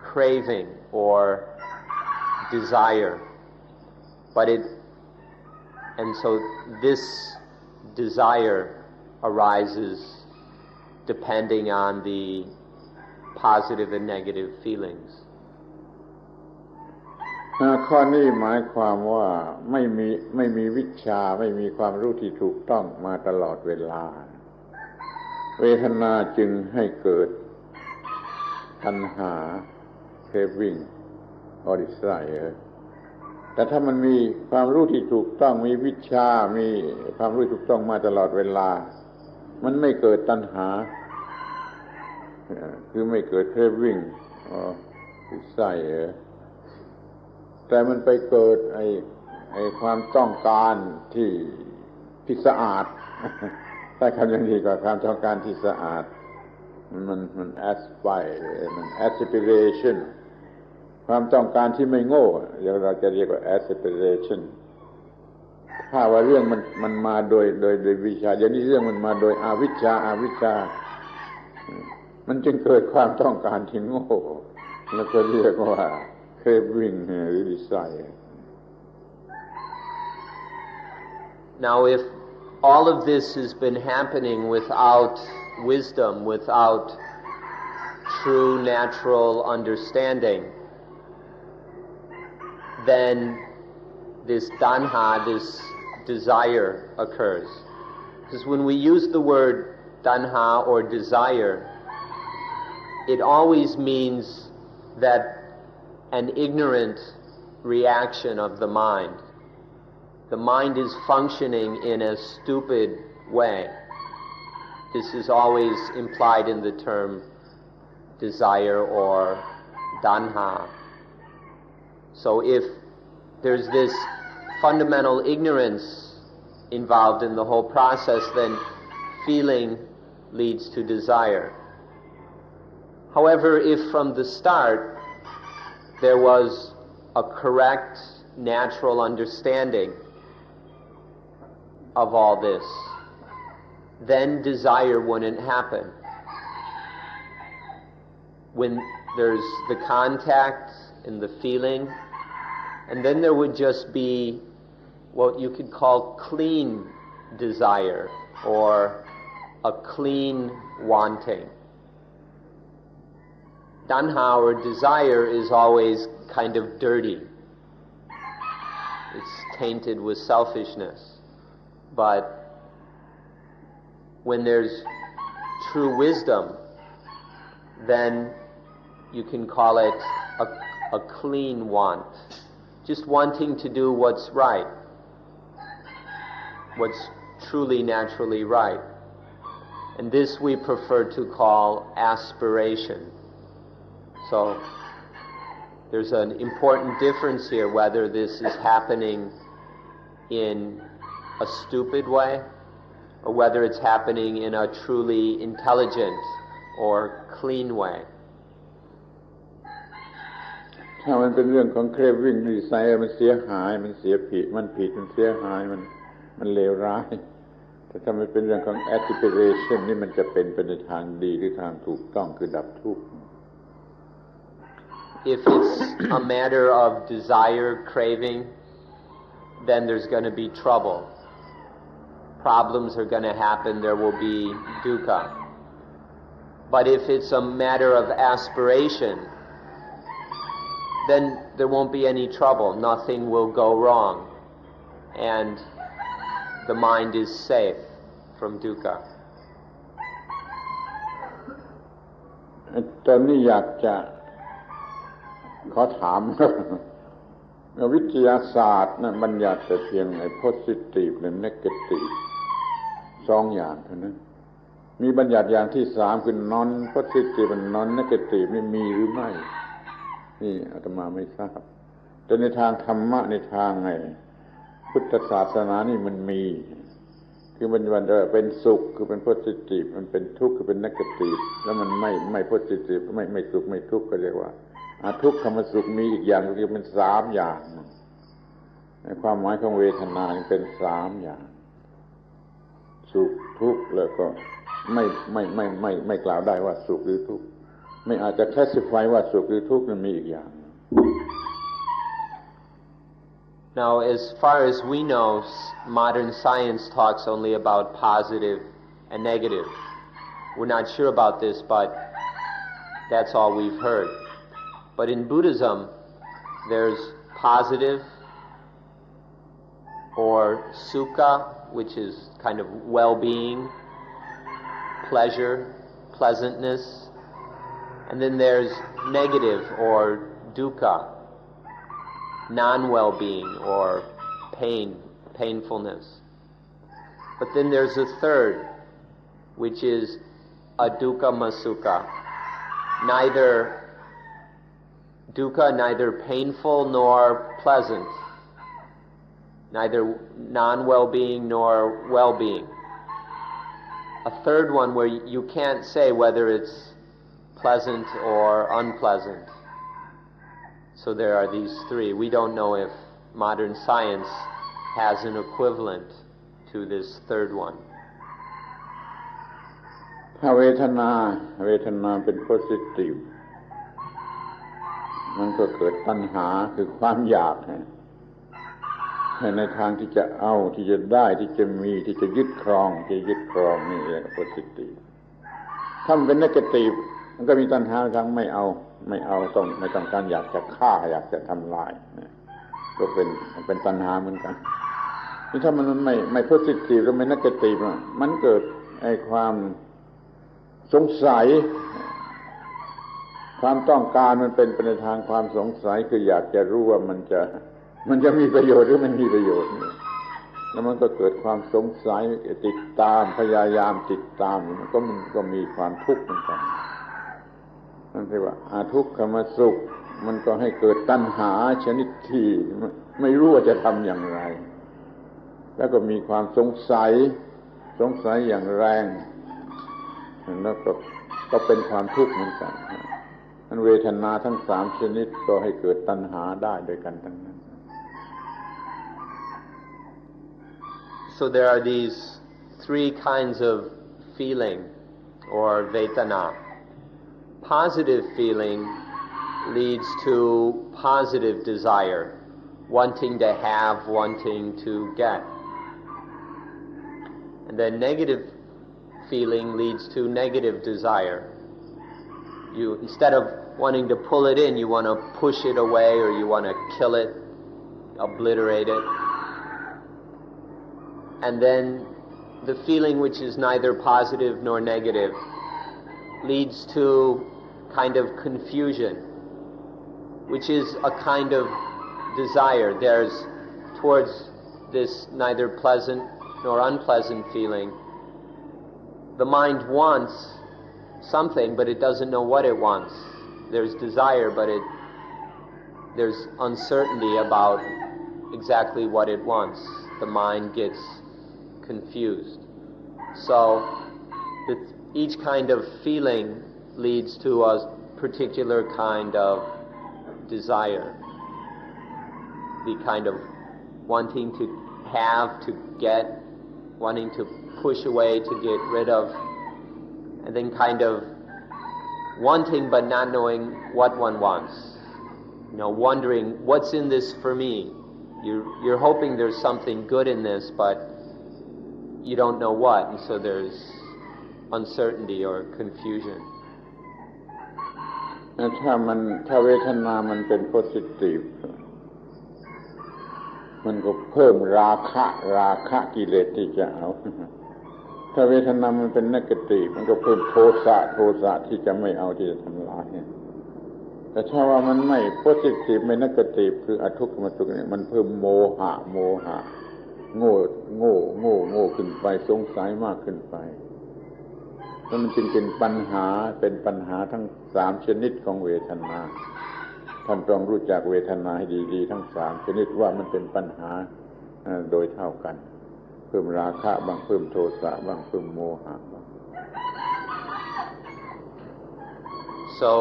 craving or desire. And so this desire arises depending on the positive and negative feelings. ข้อนี้หมายความว่าไม่มีวิชาไม่มีความรู้ที่ถูกต้องมาตลอดเวลาเวทนาจึงให้เกิดตัณหา craving or desire แต่ถ้ามันมีความรู้ที่ถูกต้องมีวิชามีความรู้ถูกต้องมาตลอดเวลามันไม่เกิดตัณหาคือไม่เกิด craving or desire แต่มันไปเกิดไอ้ความต้องการที่สะอาดถ้าคำอย่างนี้ก็ความต้องการที่สะอาดมัน aspire มัน aspiration ความต้องการที่ไม่โง่เราจะเรียกว่า aspiration ถ้าว่าเรื่องมันมาโดยวิชาอย่างนี้เรื่องมันมาโดยอวิชชามันจึงเกิดความต้องการที่โง่แล้วก็เรียกว่า craving หรือ desire. Now, if all of this has been happening without wisdom, without true natural understanding, then this tanha, this desire occurs. Because when we use the word tanha or desire, it always means that an ignorant reaction of the mind. The mind is functioning in a stupid way. This is always implied in the term desire or tanha. So if there's this fundamental ignorance involved in the whole process, then feeling leads to desire. However, if from the start there was a correct natural understanding of all this, then desire wouldn't happen. When there's the contact and the feeling, and then there would just be what you could call clean desire or a clean wanting. Tanha or desire is always kind of dirty. It's tainted with selfishness. But when there's true wisdom, then you can call it a clean want. Just wanting to do what's right, what's truly naturally right. And this we prefer to call aspiration. So there's an important difference here whether this is happening in a stupid way or whether it's happening in a truly intelligent or clean way. ถ้ามันเป็นเรื่องของ craving desire มันเสียหายมันเสียผิดมันเสียหายมันเลวร้ายแต่ถ้ามันเป็นเรื่องของ aspiration นี่มันจะเป็นไปในทางดีหรือทางถูกต้องคือดับทุกข์ If it's a matter of desire, craving, then there's going to be trouble. Problems are going to happen, there will be dukkha. But if it's a matter of aspiration, then there won't be any trouble, nothing will go wrong, and the mind is safe from dukkha. ตอนนี้อยากจะขอถาม วิทยาศาสตร์นะบัญญัติแต่เพียงไอ้ positive และ negative สองอย่างเท่านั้นมีบัญญัติอย่างที่สามคือ non positive และ non negative นี่มีหรือไม่นี่อาตมาไม่ทราบแต่ในทางธรรมะในทางไงพุทธศาสนานี่มันมีคือมันเป็นสุขคือเป็น positive มันเป็นทุกข์คือเป็น negative แล้วมันไม่ positive ไม่สุขไม่ทุกข์ก็เรียกว่าทุกขมสุขมีอีกอย่างคือเป็นสามอย่างในความหมายของเวทนาเป็นสามอย่างสุขทุกข์แล้วก็ไม่กล่าวได้ว่าสุขหรือทุกข์ไม่อาจจะ classify ว่าสุขหรือทุกข์มันมีอีกอย่าง Now, as far as we know, modern science talks only about positive and negative. We're not sure about this, but that's all we've heard. But in Buddhism, there's positive or sukha, which is kind of well-being, pleasure, pleasantness. And then there's negative or dukkha, non-well-being or painfulness. But then there's a third, which is adukkama sukha. Neither painful nor pleasant, neither non-well-being nor well-being. A third one where you can't say whether it's pleasant or unpleasant. So there are these three. We don't know if modern science has an equivalent to this third one. ถ้าเวทนาเป็น positive มันก็เกิดตัณหาคือความอยากในทางที่จะเอาที่จะได้ที่จะมีที่จะยึดครองนี่เรียกว่า positive ถ้ามันเป็น negative มันก็มีตัณหาทางไม่เอาไม่ต้องการอยากจะฆ่าอยากจะทำลายก็เป็นตัณหาเหมือนกันนี่ถ้ามันไม่ positive หรือไม่ negative มันเกิดไอ้ความสงสัยความต้องการมันเป็นไปในทางความสงสัยคืออยากจะรู้ว่ามันจะมีประโยชน์หรือไม่มีประโยชน์แล้วมันก็เกิดความสงสัยติดตามพยายามติดตามมันก็มีความทุกข์เหมือนกันนั่นเรียกว่าทุกขมสุขมันก็ให้เกิดตัณหาชนิดที่ไม่รู้ว่าจะทำอย่างไรแล้วก็มีความสงสัยอย่างแรงแล้วก็เป็นความทุกข์เหมือนกัน เวทนาทั้งสามชนิดก็ให้เกิดตัณหาได้ด้วยกันทั้งนั้น So there are these three kinds of feeling or vedana. Positive feeling leads to positive desire, wanting to have, wanting to get. And then negative feeling leads to negative desire. You, instead of wanting to pull it in, you want to push it away, or you want to kill it, obliterate it. And then the feeling which is neither positive nor negative leads to kind of confusion, which is a kind of desire. There's towards this neither pleasant nor unpleasant feeling. The mind wants something, but it doesn't know what it wants. There's desire, but there's uncertainty about exactly what it wants. The mind gets confused. So each kind of feeling leads to a particular kind of desire. The kind of wanting to have, to get, wanting to push away, to get rid of, and then kind of wanting but not knowing what one wants. You know, wondering, what's in this for me? You're hoping there's something good in this, but you don't know what, and so there's uncertainty or confusion. ถ้าเวทนามันเป็น positive มันก็เพิ่มราคะกิเลสที่จะเอาถ้าเวทนามันเป็น negative มันก็เพิ่มโทสะที่จะไม่เอาที่จะทำลายแต่ถ้าว่ามันไม่ positive ไม่ negative คืออทุกขมสุขเนี่ยมันเพิ่มโมหะโง่ขึ้นไปสงสัยมากขึ้นไปแล้วมันจึงเป็นปัญหาทั้งสามชนิดของเวทนาท่านต้องรู้จักเวทนาให้ดีๆทั้งสามชนิดว่ามันเป็นปัญหาโดยเท่ากันเพิ่มราคะบ้างเพิ่มโทสะบ้างเพิ่มโมหะบ้าง So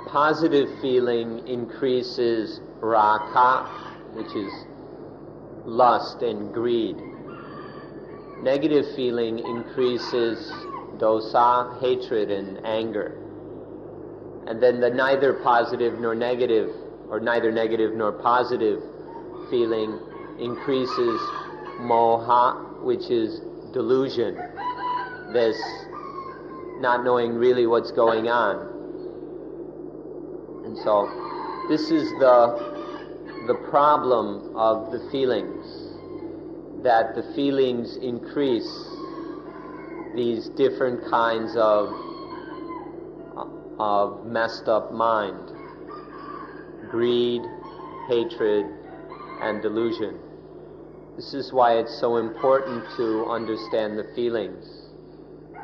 positive feeling increases raka, which is lust and greed. Negative feeling increases dosa, hatred and anger. And then the neither positive nor negative, or neither negative nor positive feeling increases moha, which is delusion, this not knowing really what's going on. And so this is the problem of the feelings, that the feelings increase these different kinds of messed up mind, greed, hatred, and delusion. This is why it's so important to understand the feelings,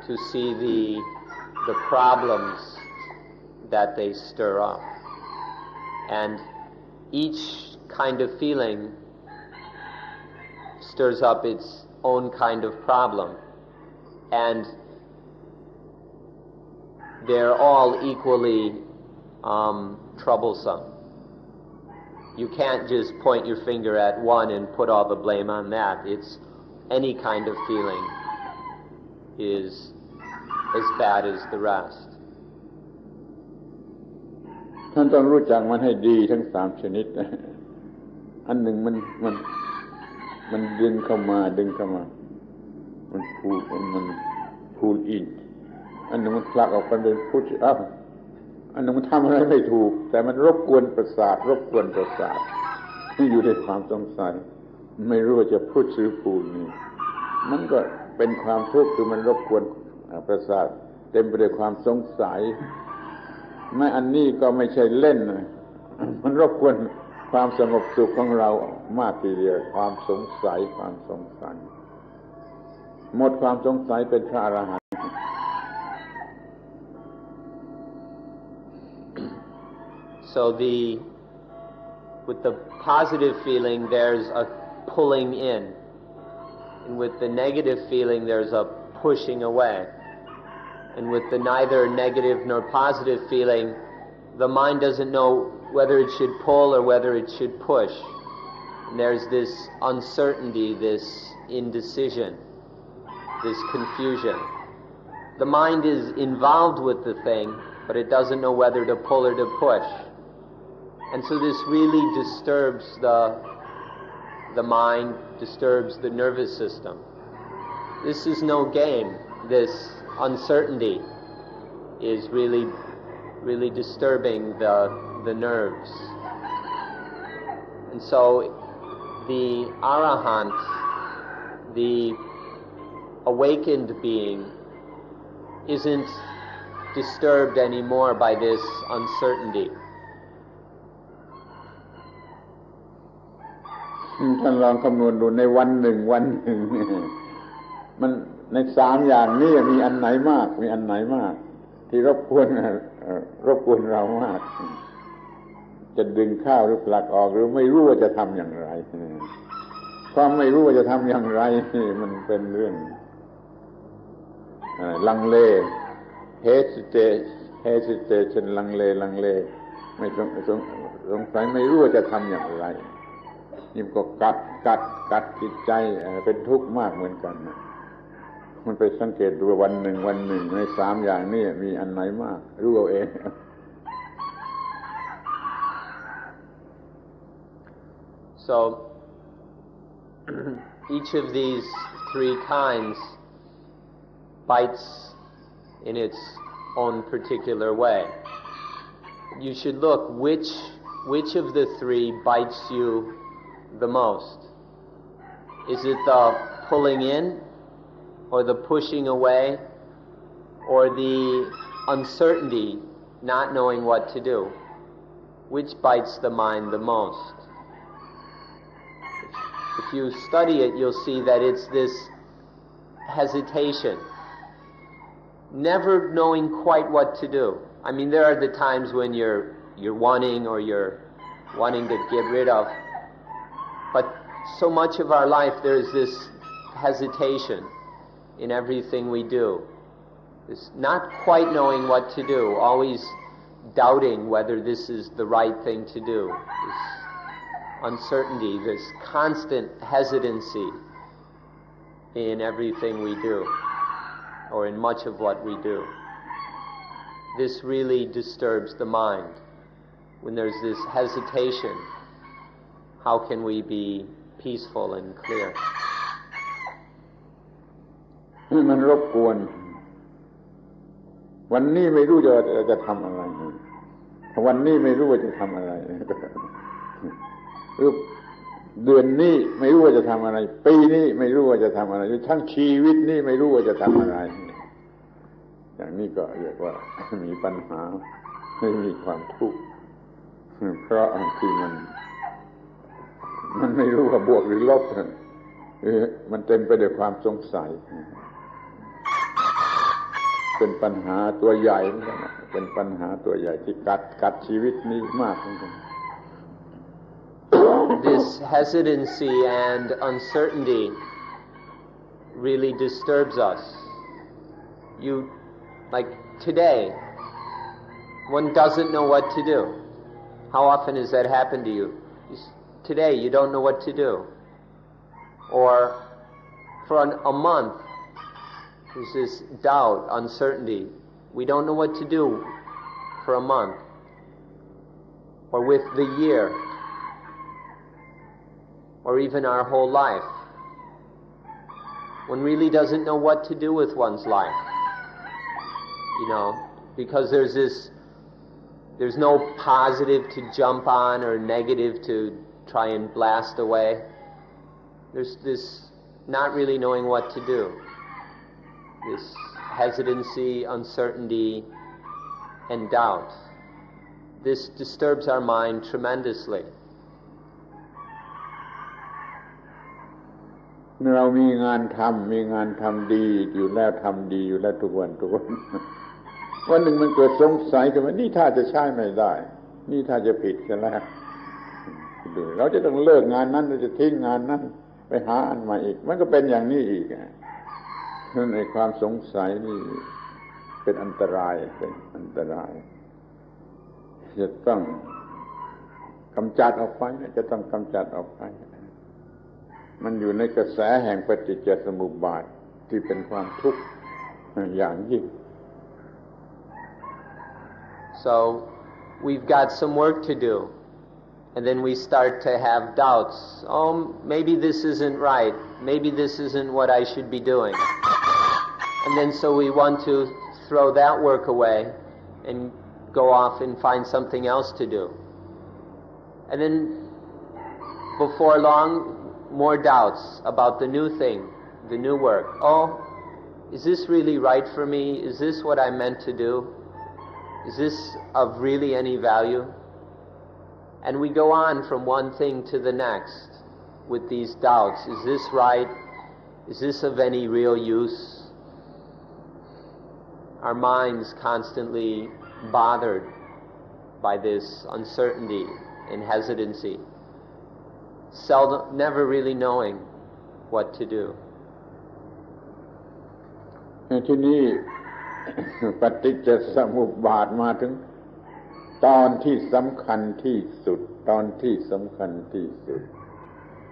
to see the problems that they stir up. And each kind of feeling stirs up its own kind of problem. And they're all equally troublesome. You can't just point your finger at one and put all the blame on that. It's any kind of feeling is as bad as the rest. ท่านต้องรู้จักมันให้ดีทั้งสามชนิดอันหนึ่งมันดึงเข้ามามันพูดอินอันหนึ่งมันผลักออกไปเป็นพุชอัพอันหนึ่งมันทำอะไรไม่ถูกแต่มันรบกวนประสาทที่อยู่ในความสงสัยไม่รู้ว่าจะพุชหรือพูดนี่มันก็เป็นความทุกข์คือมันรบกวนประสาทเต็มไปด้วยความสงสัยแม้อันนี้ก็ไม่ใช่เล่นมันรบกวนความสงบสุขของเรามากทีเดียวความสงสัยหมดความสงสัยเป็นพระอรหันต์ So with the positive feeling there's a pulling in, and with the negative feeling there's a pushing away. And with the neither negative nor positive feeling, the mind doesn't know whether it should pull or whether it should push. And there's this uncertainty, this indecision, this confusion. The mind is involved with the thing, but it doesn't know whether to pull or to push. And so this really disturbs the mind, disturbs the nervous system. This is no game. This uncertainty is really disturbing the nerves. And so the Arahant, the awakened being, isn't disturbed anymore by this uncertainty. ท่านลองคำนวณดูในวันหนึ่งมันใน3อย่างนี้มีอันไหนมากมีอันไหนมากที่รบกวนเรามากจะดึงข้าวหรือผลักออกหรือไม่รู้ว่าจะทำอย่างไรความไม่รู้ว่าจะทำอย่างไรมันเป็นเรื่องลังเล hesitation ลังเลไม่สงสัยไม่รู้ว่าจะทำอย่างไรนี่ก็กัดจิตใจเป็นทุกข์มากเหมือนกันมันไปสังเกตดูวันหนึ่งใน3อย่างนี้มีอันไหนมากรู้เอาเอง So each of these 3 kinds bites in its own particular way. You should look which of the 3 bites you the most. Is it the pulling in, or the pushing away, or the uncertainty, not knowing what to do? Which bites the mind the most? If you study it, you'll see that it's this hesitation, never knowing quite what to do. I mean, there are the times when you're wanting to get rid of, but so much of our life there's this hesitation in everything we do. This not quite knowing what to do, always doubting whether this is the right thing to do. This uncertainty, this constant hesitancy in everything we do, or in much of what we do. This really disturbs the mind. When there's this hesitation, how can we be peaceful and clear? มันรบกวนวันนี้ไม่รู้จะทำอะไรวันนี้ไม่รู้ว่าจะทำอะไรเดือนนี้ไม่รู้ว่าจะทำอะไรปีนี้ไม่รู้ว่าจะทำอะไรทั้งชีวิตนี้ไม่รู้ว่าจะทำอะไรอย่างนี้ก็เรียกว่ามีปัญหาไม่มีความทุกข์เพราะที่มันไม่รู้ว่าบวกหรือลบมันเต็มไปด้วยความสงสัยเป็นปัญหาตัวใหญ่เป็นปัญหาตัวใหญ่ที่กัดชีวิตนี้มากเหมือนกัน This hesitancy and uncertainty really disturbs us. Like today, one doesn't know what to do. How often has that happened to you? Today, you don't know what to do. Or for a month, there's this doubt, uncertainty. We don't know what to do for a month. Or with the year. Or even our whole life. One really doesn't know what to do with one's life. Because there's no positive to jump on or negative to try and blast away. There's this not really knowing what to do. This hesitancy, uncertainty, and doubt. This disturbs our mind tremendously. เรามีงานทำดีอยู่แล้วทำดีอยู่แล้วทุกวันวันหนึ่งมันเกิดสงสัยขึ้นมานี่ถ้าจะใช้ไม่ได้นี่ถ้าจะผิดกันแล้วเราจะต้องเลิกงานนั้นเราจะทิ้งงานนั้นไปหาอันใหม่อีกมันก็เป็นอย่างนี้อีกนั่นไอ้ความสงสัยนี่ เป็นอันตรายจะต้องกำจัดออกไปจะต้องกำจัดออกไปมันอยู่ในกระแสแห่งปฏิจจสมุปบาทที่เป็นความทุกข์อย่างยิ่ง So we've got some work to do, and then we start to have doubts. Oh, maybe this isn't right. Maybe this isn't what I should be doing. And then so we want to throw that work away and go off and find something else to do. And then before long, more doubts about the new thing, the new work. Oh, is this really right for me? Is this what I'm meant to do? Is this of really any value? And we go on from one thing to the next with these doubts. Is this right? Is this of any real use? Our minds constantly bothered by this uncertainty and hesitancy, never really knowing what to do. ที่นี่ ปฏิจจสมุปบาทมาถึงตอนที่สำคัญที่สุด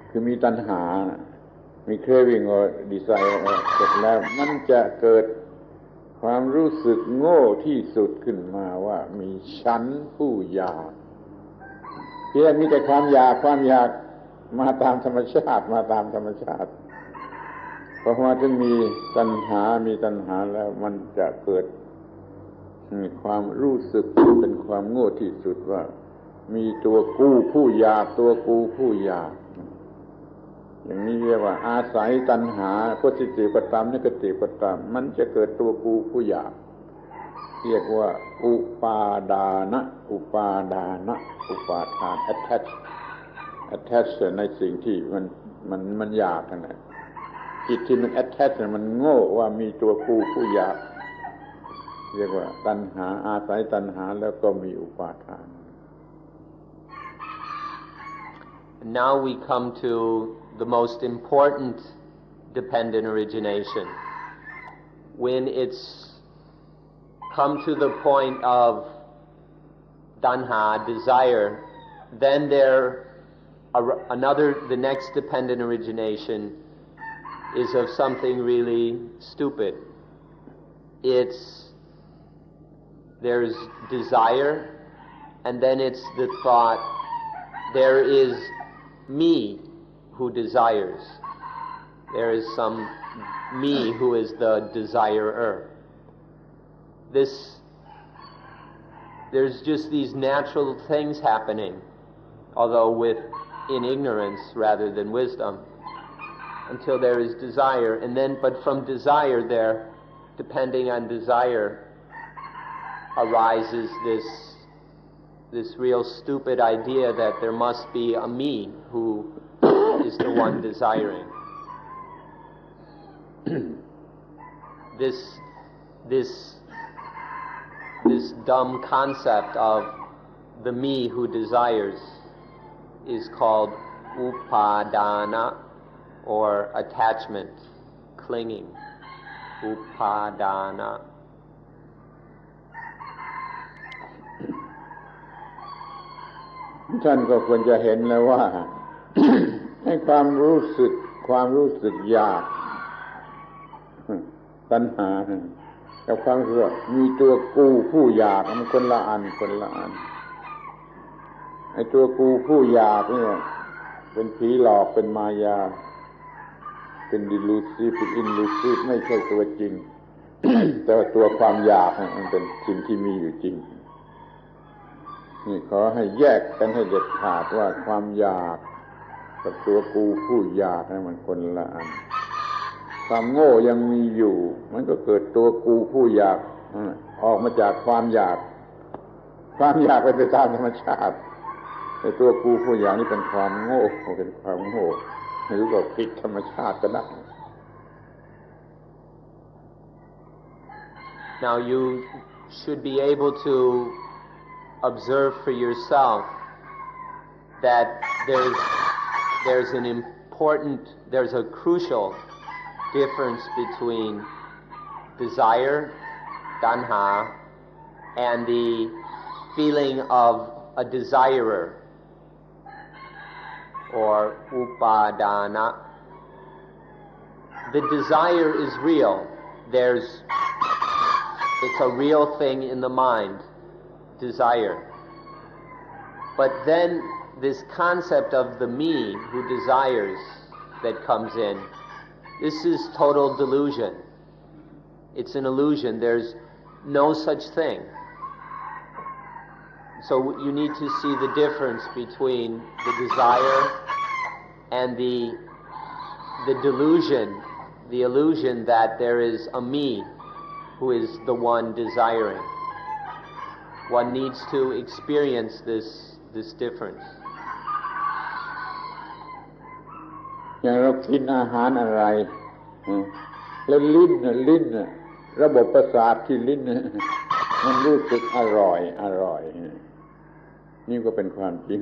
คือมีตัณหา มี craving or desire เสร็จแล้วมันจะเกิดความรู้สึกโง่ที่สุดขึ้นมาว่ามีฉันผู้อยากที่แรกมีแต่ความอยากมาตามธรรมชาติพอมาถึงมีตัณหาแล้วมันจะเกิดความรู้สึกเป็นความโง่ที่สุดว่ามีตัวกูผู้อยากอย่างนี้เรียกว่าอาศัยตัณหา positive ก็ตาม negative ก็ตามมันจะเกิดตัวกูผู้อยากเรียกว่าอุปาทานอุปาทาน attach ในสิ่งที่มันอยากนั่นแหละจิตที่มัน attach มันโง่ว่ามีตัวกูผู้อยากเรียกว่าตัณหาอาศัยตัณหาแล้วก็มีอุปาทาน Now we come to the most important dependent origination. When it's come to the point of tanha, desire, then the next dependent origination is of something really stupid. There's desire, and then it's the thought, there is me who desires. There is some me who is the desirer. There's just these natural things happening, although in ignorance rather than wisdom, until there is desire, but from desire depending on desire, arises this real stupid idea that there must be a me who is the one desiring. This dumb concept of the me who desires is called upadana, or attachment, clinging. Upadana.ท่านก็ควรจะเห็นแล้วว่า ให้ความรู้สึกอยากตัณหากับความรู้สึกมีตัวกูผู้อยากมันคนละอันไอ้ตัวกูผู้อยากเนี่ยเป็นผีหลอกเป็นมายาเป็น delusive เป็น illusive ไม่ใช่ตัวจริง แต่ว่าตัวความอยากมันเป็นสิ่งที่มีอยู่จริงนี่ขอให้แยกกันให้เด็ดขาดว่าความอยากกับตัวกูผู้อยากนั้นมันคนละอันความโง่ยังมีอยู่มันก็เกิดตัวกูผู้อยากออกมาจากความอยากไปตามธรรมชาติแต่ตัวกูผู้อยากนี่เป็นความโง่ไม่รู้ว่าผิดธรรมชาติก็ได้ Now you should be able to observe for yourself that there's a crucial difference between desire tanha, and the feeling of a desirer, or upadana. The desire is real. It's a real thing in the mind, desire. But then this concept of the me who desires that comes in, this is total delusion. It's an illusion. There's no such thing. So you need to see the difference between the desire and the delusion, the illusion that there is a me who is the one desiring. One needs to experience this difference. อย่างเรากินอาหารอะไรแล้วลิ้นระบบประสาทที่ลิ้นมันรู้สึกอร่อยนี่ก็เป็นความจริง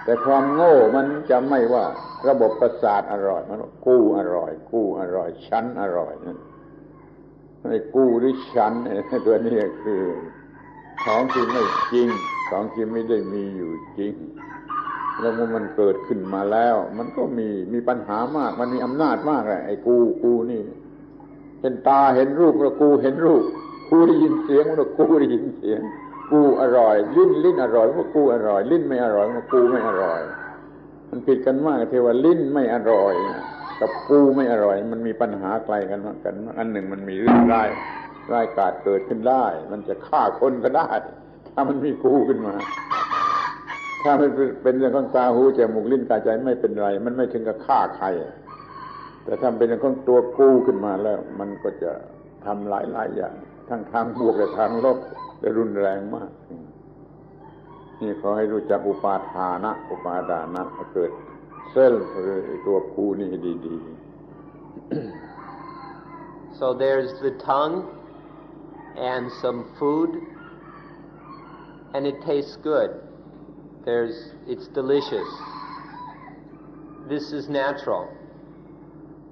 แต่ความโง่มันจะไม่ว่าระบบประสาทอร่อยมันว่ากูอร่อยฉันอร่อยไอ้กูหรือฉันตัวนี้คือของที่ไม่จริงของที่ไม่ได้มีอยู่จริงแล้วเมื่อมันเกิดขึ้นมาแล้วมันก็มีปัญหามากมันมีอำนาจมากเลยไอ้กูนี่เห็นตาเห็นรูปแล้วกูเห็นรูปกูได้ยินเสียงแล้วกูได้ยินเสียงกูอร่อยลิ้นอร่อยว่ากูอร่อยลิ้นไม่อร่อยว่ากูไม่อร่อยมันผิดกันมากเทว่าลิ้นไม่อร่อยกับกูไม่อร่อยมันมีปัญหาไกลกันมากกันอันหนึ่งมันมีเรื่องร้ายกาจเกิดขึ้นได้มันจะฆ่าคนก็ได้ถ้ามันมีกูขึ้นมาถ้ามันเป็นเรื่องของตาหูจมูกลิ้นกายใจไม่เป็นไรมันไม่ถึงกับฆ่าใครแต่ถ้าเป็นเรื่องของตัวกูขึ้นมาแล้วมันก็จะทำหลายอย่างทั้งทางบวกและทางลบจะรุนแรงมากนี่ขอให้รู้จักอุปาทานะอุปาดานะเกิดเซลล์หรือตัวกูนี่ดีๆ So there's the tongue and some food, and it tastes good. It's delicious. This is natural.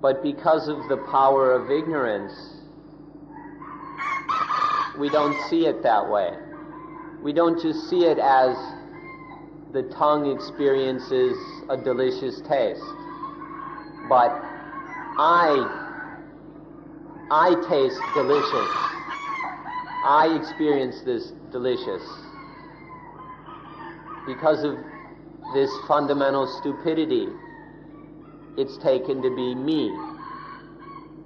But because of the power of ignorance, we don't see it that way. We don't just see it as the tongue experiences a delicious taste, but I taste delicious. I experience this delicious. Because of this fundamental stupidity, it's taken to be me,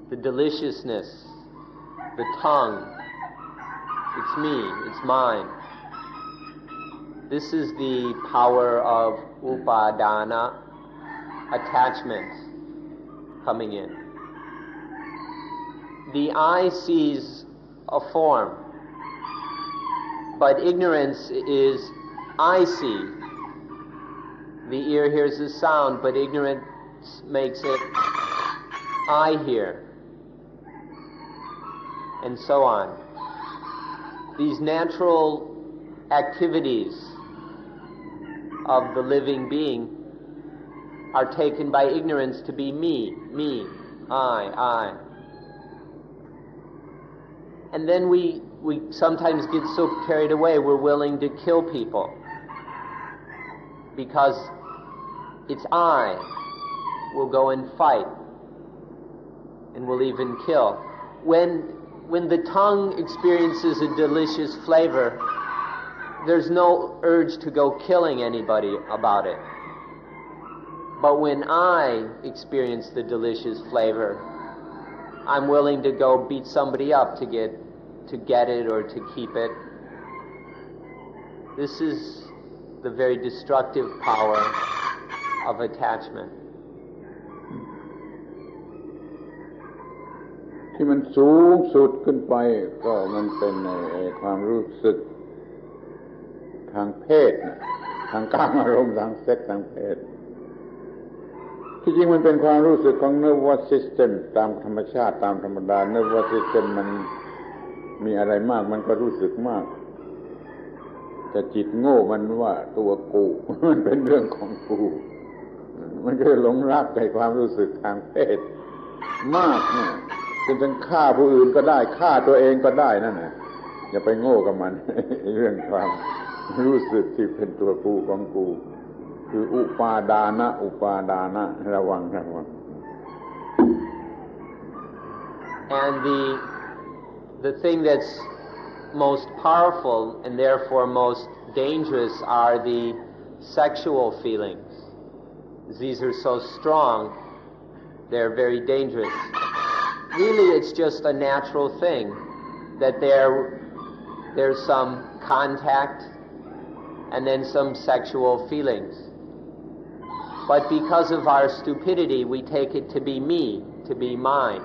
the deliciousness, the tongue. It's me, it's mine. This is the power of upadana, attachment, coming in. The eye sees a form, but ignorance is I see. The ear hears a sound, but ignorance makes it I hear, and so on. These natural activities of the living being are taken by ignorance to be me, I. And then we sometimes get so carried away we're willing to kill people because it's I. We'll go and fight and we'll even kill. When the tongue experiences a delicious flavor, there's no urge to go killing anybody about it. But when I experience the delicious flavor, I'm willing to go beat somebody up to get it or to keep it. This is the very destructive power of attachment. ที่มันสูงสุดขึ้นไปก็มันเป็นความรู้สึกทางเพศทางกามอารมณ์ทางเซ็กส์ทางเพศที่จริงมันเป็นความรู้สึกของ nervous system ตามธรรมชาติตามธรรมดา nervous system มันมีอะไรมากมันก็รู้สึกมากแต่จิตโง่มันว่าตัวกูมันเป็นเรื่องของกูมันก็หลงรักในความรู้สึกทางเพศมากเนี่ย จนถึงฆ่าผู้อื่นก็ได้ฆ่าตัวเองก็ได้นั่นน่ะอย่าไปโง่กับมัน เรื่องความรู้สึกที่เป็นตัวกูของกูคืออุปาดานะระวัง And the thing that's most powerful and therefore most dangerous are the sexual feelings. These are so strong, they're very dangerous. Really, it's just a natural thing that there's some contact and then some sexual feelings. But because of our stupidity, we take it to be me, to be mine.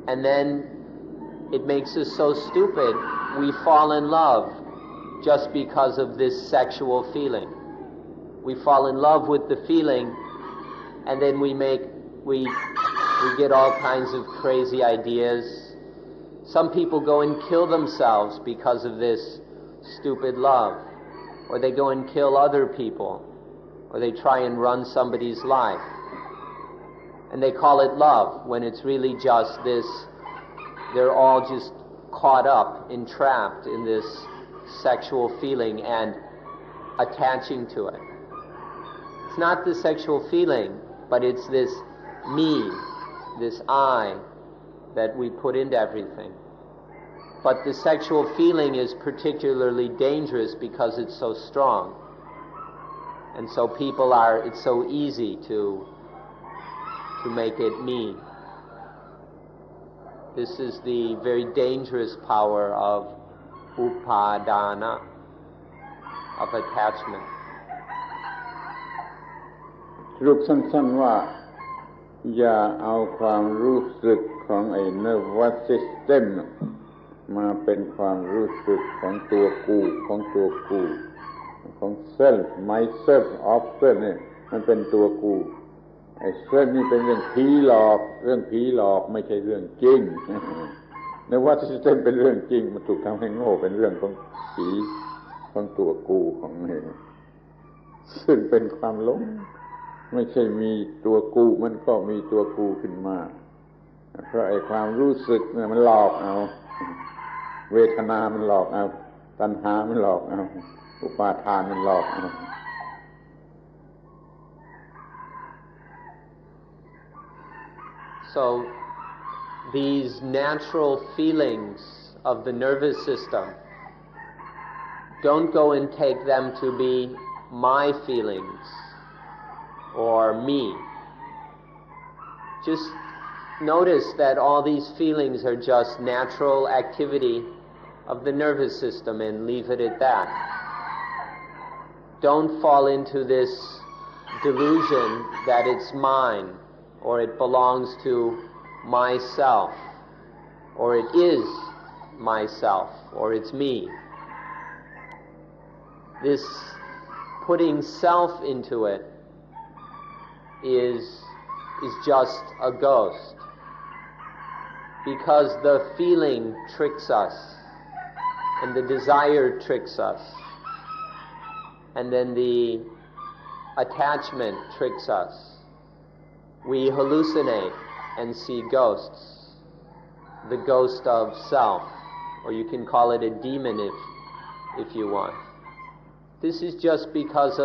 And then it makes us so stupid, we fall in love just because of this sexual feeling. We fall in love with the feeling, and then we get all kinds of crazy ideas. Some people go and kill themselves because of this stupid love, or they go and kill other people, or they try and run somebody's life. And they call it love, when it's really just this, they're all just caught up, entrapped in this sexual feeling and attaching to it. It's not the sexual feeling, but it's this me, this I, that we put into everything. But the sexual feeling is particularly dangerous because it's so strong. And so it's so easy to make it me. This is the very dangerous power of upadana, of attachment. สรุปสั้นๆว่าอย่าเอาความรู้สึกของไอ้ nervous system มาเป็นความรู้สึกของตัวกูของself myself of self เนี่ยมันเป็นตัวกูไอ้ self นี่เป็นเรื่องผีหลอกไม่ใช่เรื่องจริง nervous system เป็นเรื่องจริงมันถูกทำให้โง่เป็นเรื่องของผีของตัวกูของนี่ซึ่งเป็นความหลงไม่ใช่มีตัวกูมันก็มีตัวกูขึ้นมาเพราะไอ้ความรู้สึกเนี่ยมันหลอกเอาเวทนามันหลอกเอาตัณหามันหลอกเอาอุปาทานมันหลอกเอา So these natural feelings of the nervous system, don't go and take them to be my feelings or me. Just notice that all these feelings are just natural activity of the nervous system and leave it at that. Don't fall into this delusion that it's mine or it belongs to myself or it is myself or it's me. This putting self into it is just a ghost, because the feeling tricks us and the desire tricks us and then the attachment tricks us. We hallucinate and see ghosts, the ghost of self, or you can call it a demon if you want. This is just because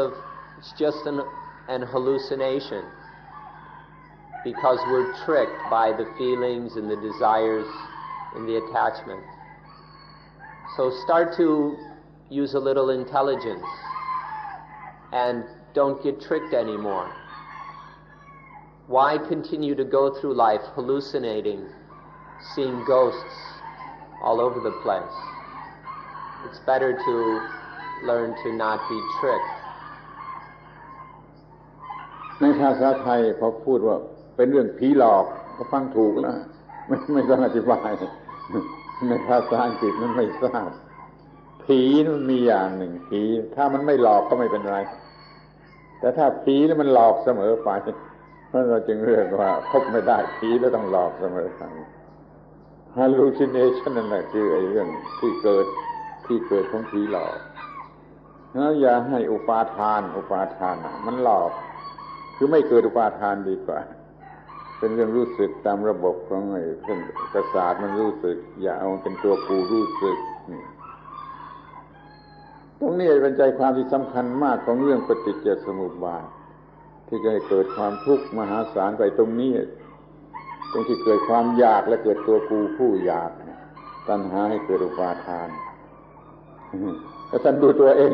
it's just an hallucination, because we're tricked by the feelings and the desires and the attachment. So start to use a little intelligence and don't get tricked anymore. Why continue to go through life hallucinating, seeing ghosts all over the place? It's better to learn to not be tricked. ในภาษาไทยพอพูดว่าเป็นเรื่องผีหลอกก็ฟังถูกแล้วไม่ต้องอธิบายในภาษาอังกฤษมันไม่ทราบผีมันมีอย่างหนึ่งผีถ้ามันไม่หลอกก็ไม่เป็นไรแต่ถ้าผีแล้วมันหลอกเสมอไปเพราะเราจึงเรียกว่าคบไม่ได้ผีแล้วต้องหลอกเสมอไป hallucination นั่นแหละคือไอ้เรื่องที่เกิดของผีหลอกแล้วอย่าให้อุปาทานมันหลอกคือไม่เกิดอุปาทานดีกว่าไป เป็นเรื่องรู้สึกตามระบบของไอ้เส้นประสาทมันรู้สึกอย่าเอามันเป็นตัวกูรู้สึกนี่ตรงนี้เป็นใจความที่สำคัญมากของเรื่องปฏิจจสมุปบาทที่จะให้เกิดความทุกข์มหาศาลไปตรงนี้ตรงที่เกิดความอยากและเกิดตัวกูผู้อยากตัณหาให้เกิดอุปาทานถ้าท่านดูตัวเอง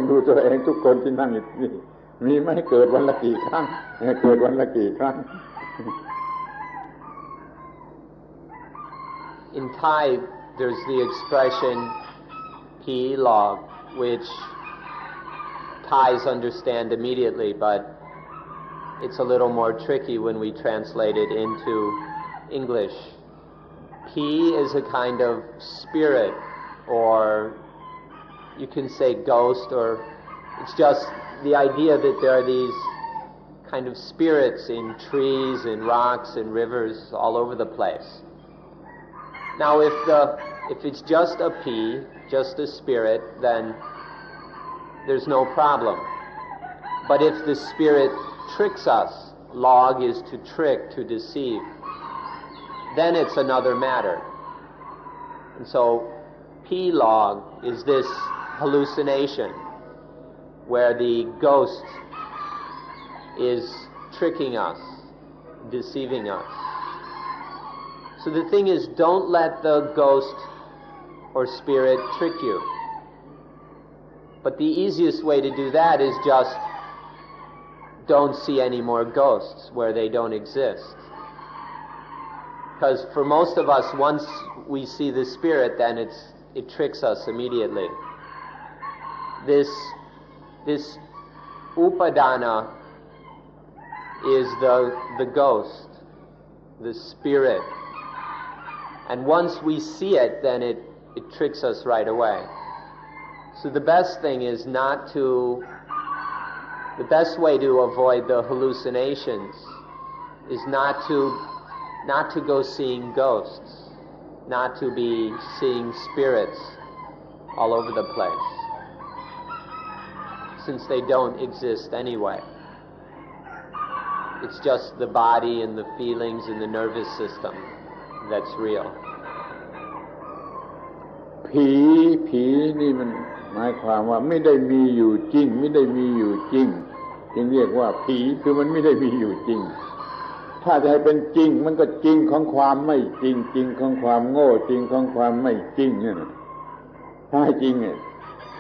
ทุกคนที่นั่งอยู่นี่มีไม่เกิดวันละกี่ครั้งเกิดวันละกี่ครั้ง In Thai, there's the expression "pi log," which Thais understand immediately, but it's a little more tricky when we translate it into English. Pi is a kind of spirit, or you can say ghost, or it's just the idea that there are these kind of spirits in trees and rocks and rivers all over the place. Now, if it's just a pi, just a spirit, then there's no problem. But if the spirit tricks us, log is to trick, to deceive, then it's another matter. And so, pi log is this hallucination where the ghost is tricking us, deceiving us. So the thing is, don't let the ghost or spirit trick you. But the easiest way to do that is just don't see any more ghosts where they don't exist. Because for most of us, once we see the spirit, then it tricks us immediately. This upadana is the ghost, the spirit. And once we see it, then it tricks us right away. So the best thing is the best way to avoid the hallucinations is not to go seeing ghosts, not to be seeing spirits all over the place, since they don't exist anyway. It's just the body and the feelings and the nervous system that's real. ผีนี่มันหมายความว่าไม่ได้มีอยู่จริงไม่ได้มีอยู่จริงจึงเรียกว่าผีคือมันไม่ได้มีอยู่จริงถ้าจะให้เป็นจริงมันก็จริงของความไม่จริงจริงของความโง่จริงของความไม่จริงเนี่ยถ้าให้จริงเนี่ย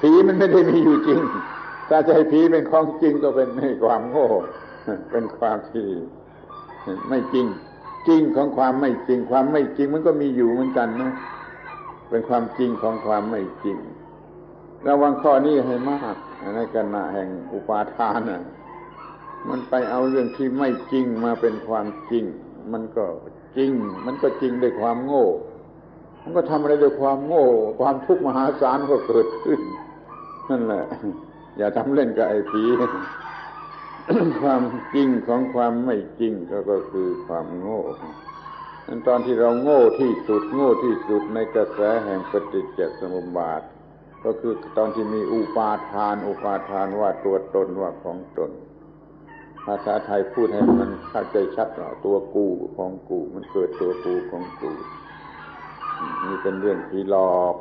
ผีมันไม่ได้มีอยู่จริงถ้าจะให้ผีเป็นของจริงก็เป็นความโง่เป็นความที่ไม่จริงจริงของความไม่จริงความไม่จริงมันก็มีอยู่เหมือนกันนะเป็นความจริงของความไม่จริงระวังข้อนี้ให้มากในขณะแห่งอุปาทานน่ะมันไปเอาเรื่องที่ไม่จริงมาเป็นความจริงมันก็จริงด้วยความโง่มันก็ทำอะไรด้วยความโง่ความทุกข์มหาศาลก็เกิดขึ้นนั่นแหละอย่าทำเล่นกับไอ้ผี ความจริงของความไม่จริงก็คือความโง่ตอนที่เราโง่ที่สุดในกระแสแห่งปฏิจจสมุปบาทก็คือตอนที่มีอุปาทานว่าตัวตนว่าของตนภาษาไทยพูดให้มันเข้าใจชัดว่าตัวกูของกูมันเกิดตัวกูของกูนี่เป็นเรื่องผีหลอก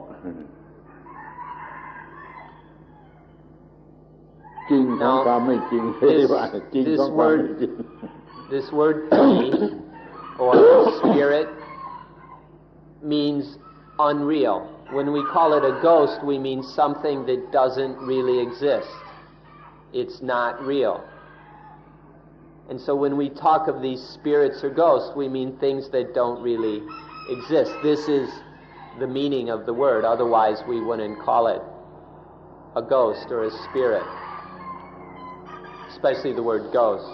จริงของความไม่จริงว่าจริงของความไม่จริง This word or spirit means unreal. When we call it a ghost, we mean something that doesn't really exist. It's not real. And so when we talk of these spirits or ghosts, we mean things that don't really exist. This is the meaning of the word. Otherwise, we wouldn't call it a ghost or a spirit, especially the word ghost.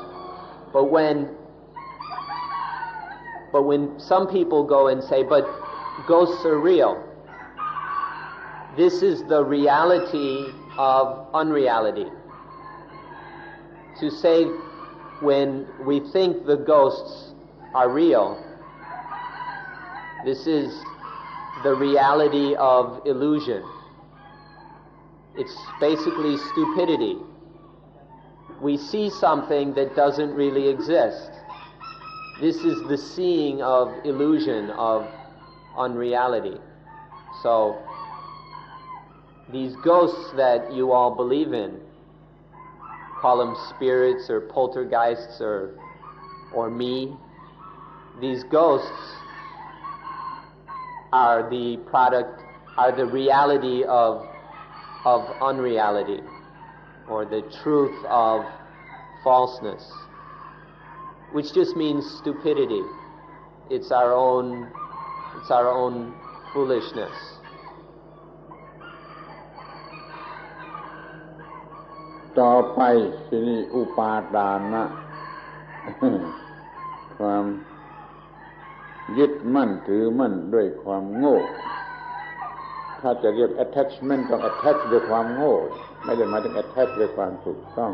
But when some people go and say, but ghosts are real, this is the reality of unreality. To say when we think the ghosts are real, this is the reality of illusion. It's basically stupidity. We see something that doesn't really exist. This is the seeing of illusion, of unreality. So these ghosts that you all believe in, call them spirits or poltergeists or me, these ghosts are the product, are the reality of unreality, or the truth of falseness, which just means stupidity. It's our own foolishness.ต่อไปที่นี่อุปาทานนะ ความยึดมั่นถือมั่นด้วยความโง่ถ้าจะเรียก attachment ต้อง attach ด้วยความโง่ไม่ได้หมายถึง attach ด้วยความถูกต้อง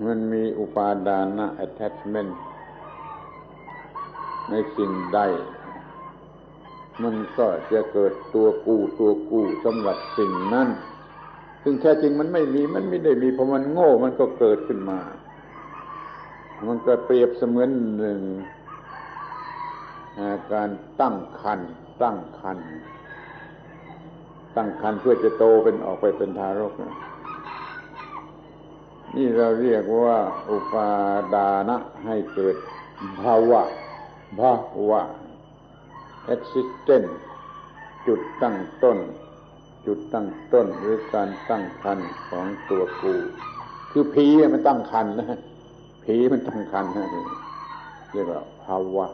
มันมีอุปาทานนะ attachment ในสิ่งใดมันก็จะเกิดตัวกูสำหรับสิ่งนั้นซึ่งแท้จริงมันไม่ได้มีเพราะมันโง่มันก็เกิดขึ้นมามันก็เปรียบเสมือนหนึ่งการตั้งครรภ์เพื่อจะโตเป็นออกไปเป็นทารกนี่เราเรียกว่าอุปาดานะให้เกิดภาวะexistence จุดตั้งต้นหรือการตั้งครรภ์ของตัวกูคือผีมันตั้งครรภ์นะผีมันตั้งครรภ์นะเรียกว่าภาวะ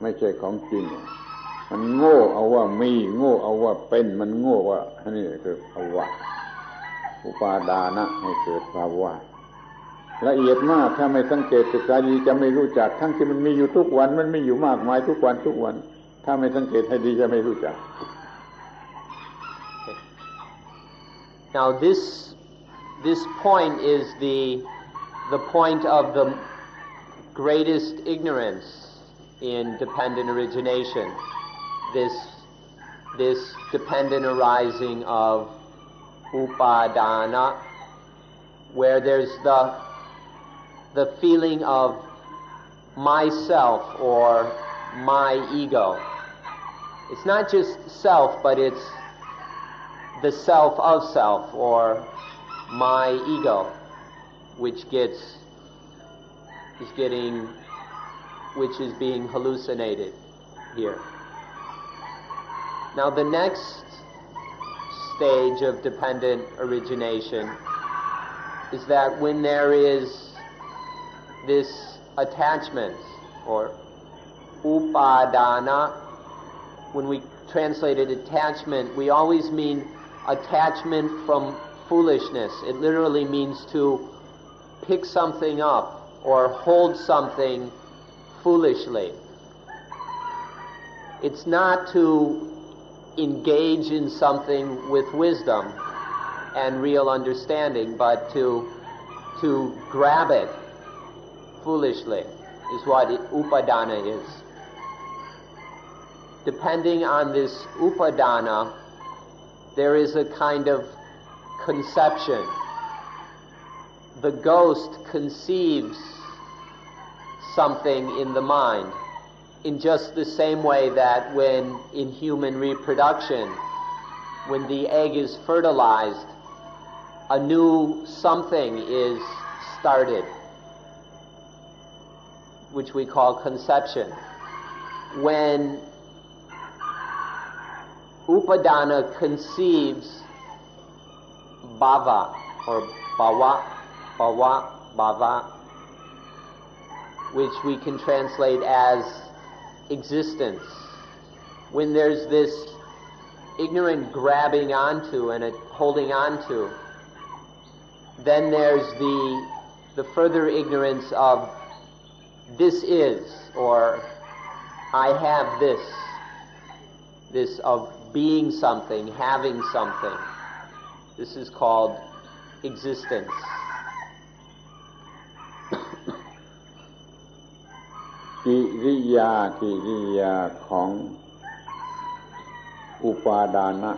ไม่ใช่ของจริงมันโง่เอาว่ามีโง่เอาว่าเป็นมันโง่ว่านี่คือภาวะอุปาดานะให้เกิดภาวะละเอียดมากถ้าไม่สังเกตศึกษาดีจะไม่รู้จักทั้งที่มันมีอยู่ทุกวันมันมีอยู่มากมายทุกวันถ้าไม่สังเกตให้ดีจะไม่รู้จัก Now this point is the point of the greatest ignorance in dependent origination. This dependent arising of upadana, where there's the feeling of myself or my ego. It's not just self, but it's the self of self, or my ego, which is being hallucinated here. Now the next stage of dependent origination is that when there is this attachment, or upadana, when we translated attachment, we always mean attachment from foolishness. It literally means to pick something up or hold something foolishly. It's not to engage in something with wisdom and real understanding, but to grab it foolishly is what upadana is. Depending on this upadana, there is a kind of conception. The ghost conceives something in the mind in just the same way that when in human reproduction, when the egg is fertilized, a new something is started, which we call conception. When upadana conceives bhava, or bhava, which we can translate as existence. When there's this ignorant grabbing onto and holding onto, then there's the further ignorance of this is, or I have this of being something, having something. This is called existence. กิริยาของอุปาดานะ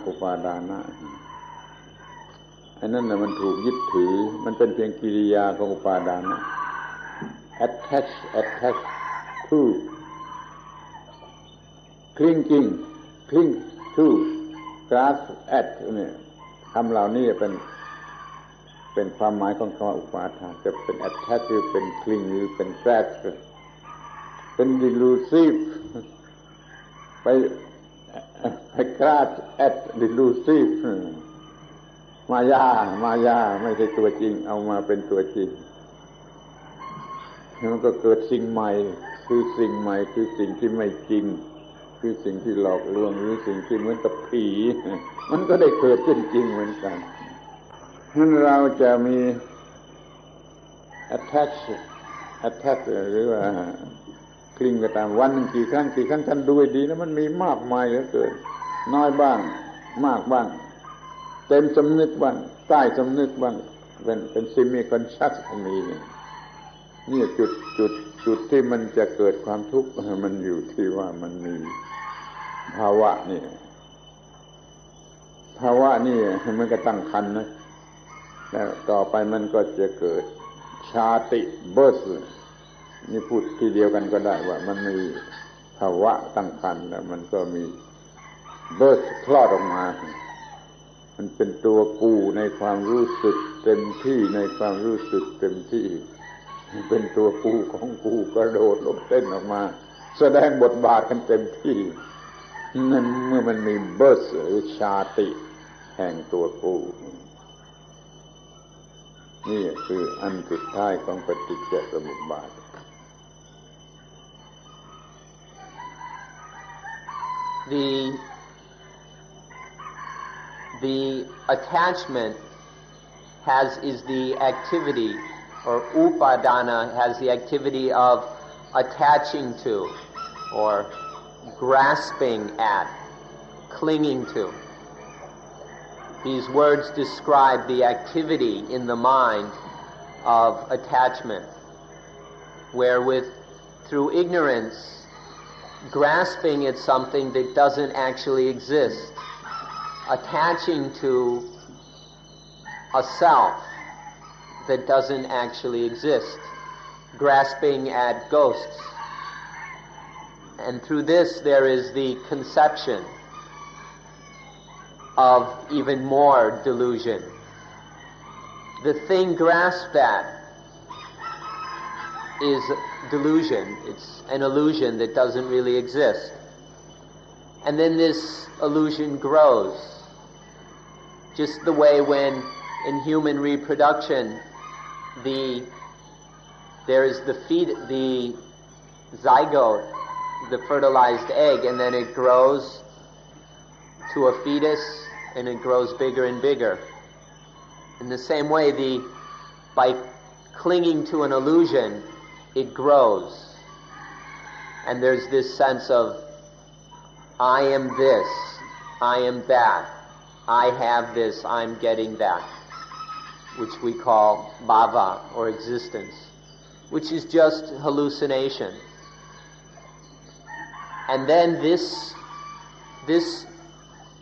อันนั้นน่ะมันถูกยึดถือมันเป็นเพียงกิริยาของอุปาดานะ attach to cling to grasp at เนี่ยคำเหล่านี้เป็นความหมายของคำว่าอุปาทานจะเป็น attach หรือเป็น cling หรือเป็น grasp เป็น delusive ไป grasp at delusive มายาไม่ใช่ตัวจริงเอามาเป็นตัวจริงมันก็เกิดสิ่งใหม่คือสิ่งใหม่คือสิ่งที่ไม่จริงคือสิ่งที่หลอกลวงหรือสิ่งที่เหมือนกับผีมันก็ได้เกิดขึ้นจริงเหมือนกันนั้นเราจะมี attach หรือว่าคลิงก็ตามวันกี่ครั้งท่านดูให้ดีนะมันมีมากมายเหลือเกินน้อยบ้างมากบ้างเต็มสำนึกบ้างใต้สำนึกบ้างเป็น semi conscious มีนี่จุดที่มันจะเกิดความทุกข์มันอยู่ที่ว่ามันมีภาวะนี่มันก็ตั้งครรภ์นะแล้วต่อไปมันก็จะเกิดชาติเบิร์ธนี่พูดทีเดียวกันก็ได้ว่ามันมีภาวะตั้งครรภ์แล้วมันก็มีเบิร์ธคลอดออกมามันเป็นตัวกูในความรู้สึกเต็มที่ในความรู้สึกเต็มที่เป็นตัวกูของกูกระโดดลงเต้นออกมาแสดงบทบาทกันเต็มที่นั่นเมื่อมันมีเบิร์ธหรือชาติแห่งตัวกูนี่คืออันสุดท้ายของปฏิจจสมุปบาทThe attachment is the activity, or upadana has the activity of attaching to, or grasping at, clinging to. These words describe the activity in the mind of attachment, wherewith, through ignorance, grasping at something that doesn't actually exist, attaching to a self that doesn't actually exist, grasping at ghosts. And through this there is the conception of even more delusion. The thing grasped at is delusion. It's an illusion that doesn't really exist. And then this illusion grows. Just the way when in human reproduction there is the zygote, the fertilized egg, and then it grows to a fetus and it grows bigger and bigger. In the same way, by clinging to an illusion, it grows. And there's this sense of, I am this, I am that, I have this, I'm getting that, which we call bhava, or existence, which is just hallucination. And then this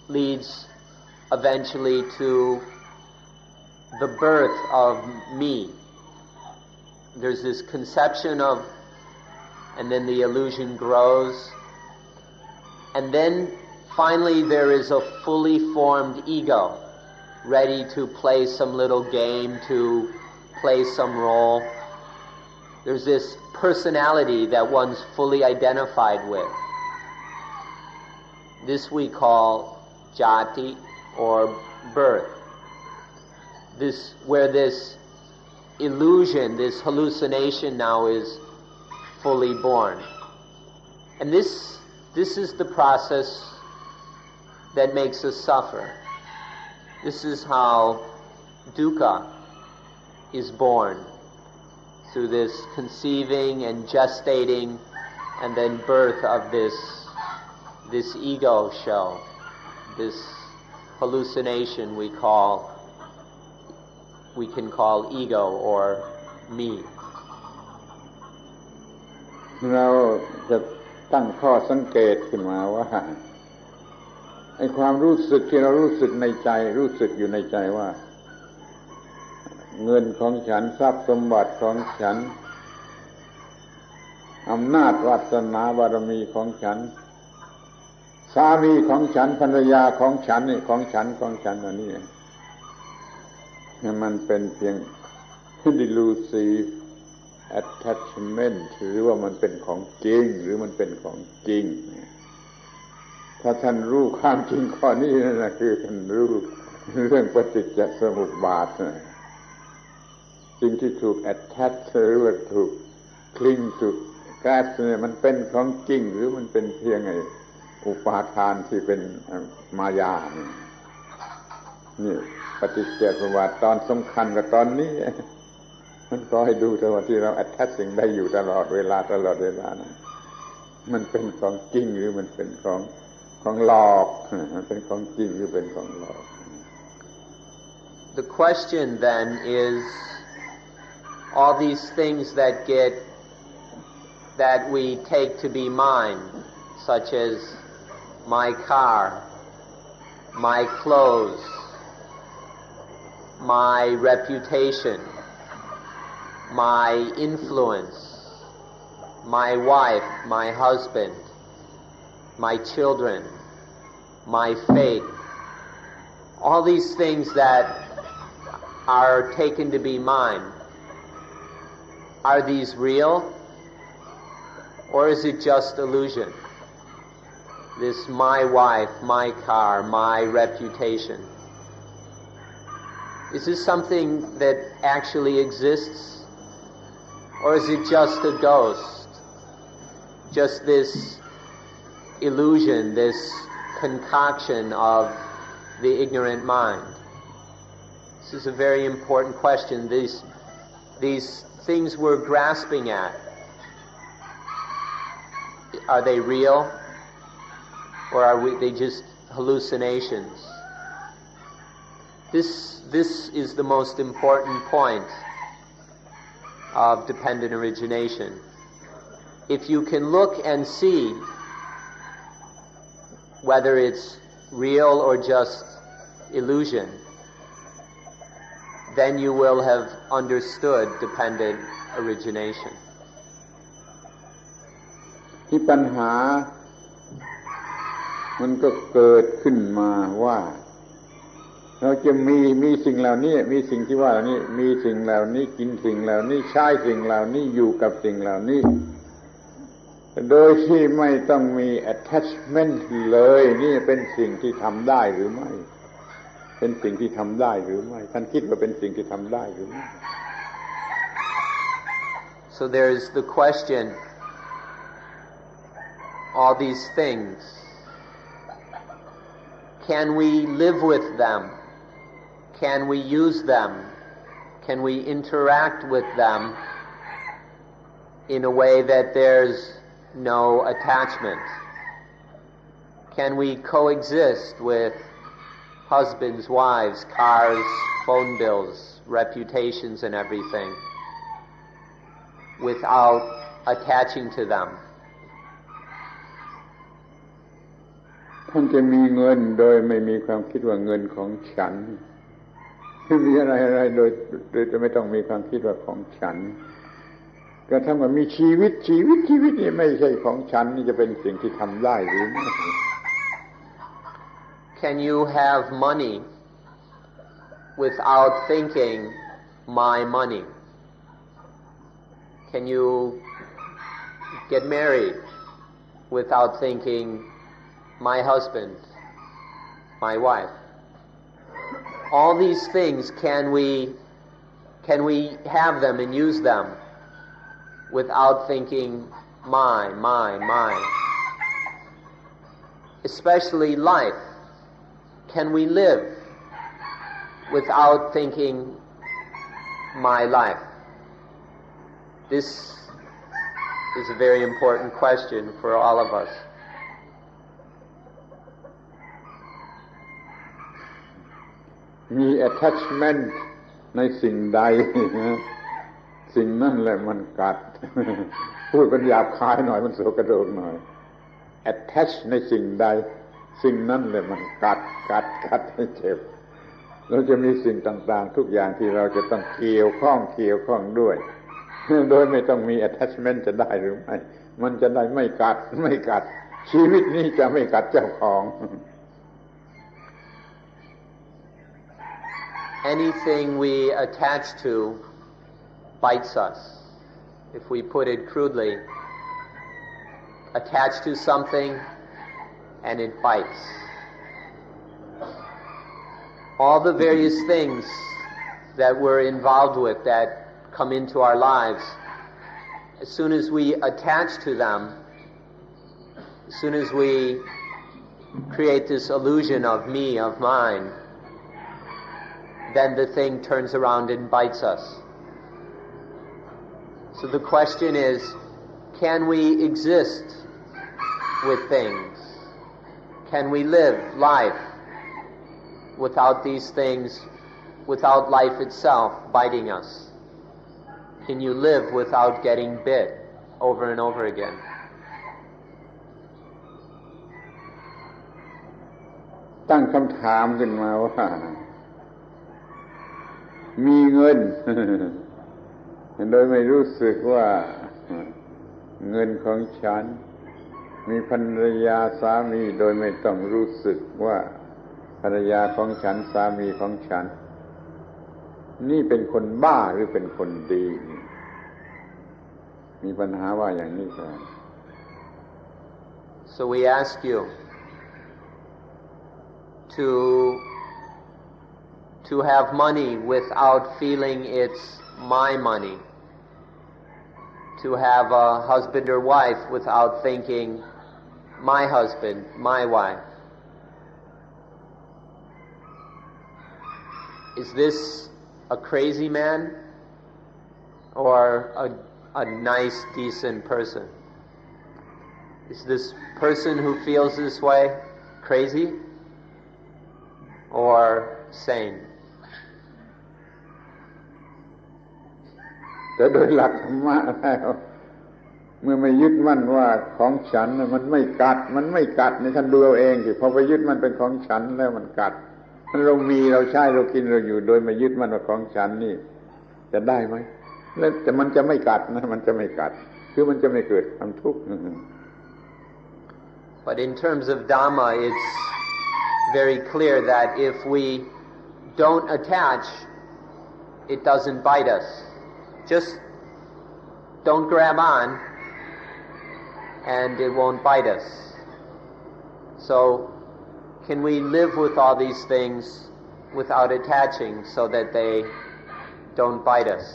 leads eventually to the birth of me. There's this conception of, and then the illusion grows, and then finally there is a fully formed ego, ready to play some little game, to play some role. There's this personality that one's fully identified with. This we call jati, or birth. Where this illusion, this hallucination now is fully born. And this is the process that makes us suffer. This is how dukkha is born, through this conceiving and gestating and then birth of this ego show, this hallucination we can call ego or me. เราจะตั้งข้อสังเกตขึ้นมาว่าไอ้ความรู้สึกที่เรารู้สึกในใจรู้สึกอยู่ในใจว่าเงินของฉันทรัพย์สมบัติของฉัน อำนาจวาสนาบารมีของฉันสามีของฉันภรรยาของฉันนี่ของฉันอันนี้มันเป็นเพียง delusive attachment หรือว่ามันเป็นของจริงหรือมันเป็นของจริงถ้าท่านรู้ความจริงข้อนี้นั่นแหละคือท่านรู้เรื่องปฏิจจสมุปบาทสิ่งที่ถูก attach หรือว่าถูก cling ถูก grasp เนี่ยมันเป็นของจริงหรือมันเป็นเพียงไอ้อุปาทานที่เป็นมายานี่ปฏิจจสมุปบาทตอนสำคัญกับตอนนี้มันก็ให้ดูแต่ว่าที่เรา attach สิ่งได้อยู่ตลอดเวลานะมันเป็นของจริงหรือมันเป็นของหลอกมันเป็นของจริงหรือเป็นของหลอก The question then is all these things that we take to be mine, such as my car, my clothes, my reputation, my influence, my wife, my husband, my children, my faith, all these things that are taken to be mine, are these real, or is it just illusion? This my wife, my car, my reputation. Is this something that actually exists, or is it just a ghost? Just this illusion, this concoction of the ignorant mind? This is a very important question. These things we're grasping at, are they real, or are they just hallucinations? This is the most important point of dependent origination. If you can look and see whether it's real or just illusion, then you will have understood dependent origination. ที่ปัญหามันก็เกิดขึ้นมาว่าเราจะมีสิ่งเหล่านี้มีสิ่งที่ว่าเหล่านี้มีสิ่งเหล่านี้กินสิ่งเหล่านี้ใช้สิ่งเหล่านี้อยู่กับสิ่งเหล่านี้โดยที่ไม่ต้องมี attachment เลยนี่เป็นสิ่งที่ทำได้หรือไม่เป็นสิ่งที่ทำได้หรือไม่ท่านคิดว่าเป็นสิ่งที่ทำได้หรือไม่ So there's the question, all these things, can we live with them? Can we use them? Can we interact with them in a way that there's no attachment? Can we coexist with husbands, wives, cars, phone bills, reputations and everything without attaching to them? ท่านจะมีเงินโดยไม่มีความคิดว่าเงินของฉันมีอะไรโดยจะไม่ต้องมีความคิดว่าของฉันก็ถ้ามันมีชีวิตนี่ไม่ใช่ของฉันนี่จะเป็นสิ่งที่ทำได้หรือไม่ Can you have money without thinking my money? Can you get married without thinking my husband, my wife? All these things, can we have them and use them without thinking my? Especially life. Can we live without thinking my life? This is a very important question for all of us. มี attachment ในสิ่งใดสิ่งนั่นแหละมันกัด พูดกันหยาบคายหน่อยมันโสกระโดกหน่อย attach ในสิ่งใดสิ่งนั่นแหละมันกัดให้เจ็บเราจะมีสิ่งต่างๆทุกอย่างที่เราจะต้องเกี่ยวข้องด้วย โดยไม่ต้องมี attachment จะได้หรือไม่มันจะได้ไม่กัดชีวิตนี้จะไม่กัดเจ้าของ Anything we attach to bites us. If we put it crudely, attach to something and it bites. All the various things that we're involved with that come into our lives, as soon as we attach to them, as soon as we create this illusion of me, of mine, then the thing turns around and bites us. So the question is, can we exist with things? Can we live life without these things, without life itself biting us? Can you live without getting bit over and over again? ตั้งคำถามขึ้นมาว่ามีเงิน โดยไม่รู้สึกว่าเงินของฉันมีภรรยาสามีโดยไม่ต้องรู้สึกว่าภรรยาของฉันสามีของฉันนี่เป็นคนบ้าหรือเป็นคนดีมีปัญหาว่าอย่างนี้ครับ So we ask you to have money without feeling it's my money, to have a husband or wife without thinking my husband, my wife. Is this a crazy man or a nice, decent person? Is this person who feels this way crazy or sane? แต่โดยหลักธรรมะแล้วเมื่อไม่ยึดมั่นว่าของฉันมันไม่กัดนี่ท่านดูเอาเองสิพอไปยึดมันเป็นของฉันแล้วมันกัดเรามีเราใช้เรากินเราอยู่โดยไม่ยึดมั่นว่าของฉันนี่จะได้ไหมแล้วแต่มันจะไม่กัดนะมันจะไม่กัดคือมันจะไม่เกิดความทุกข์ But in terms of Dhamma, it's very clear that if we don't attach, it doesn't bite us. Just don't grab on and it won't bite us. So can we live with all these things without attaching so that they don't bite us?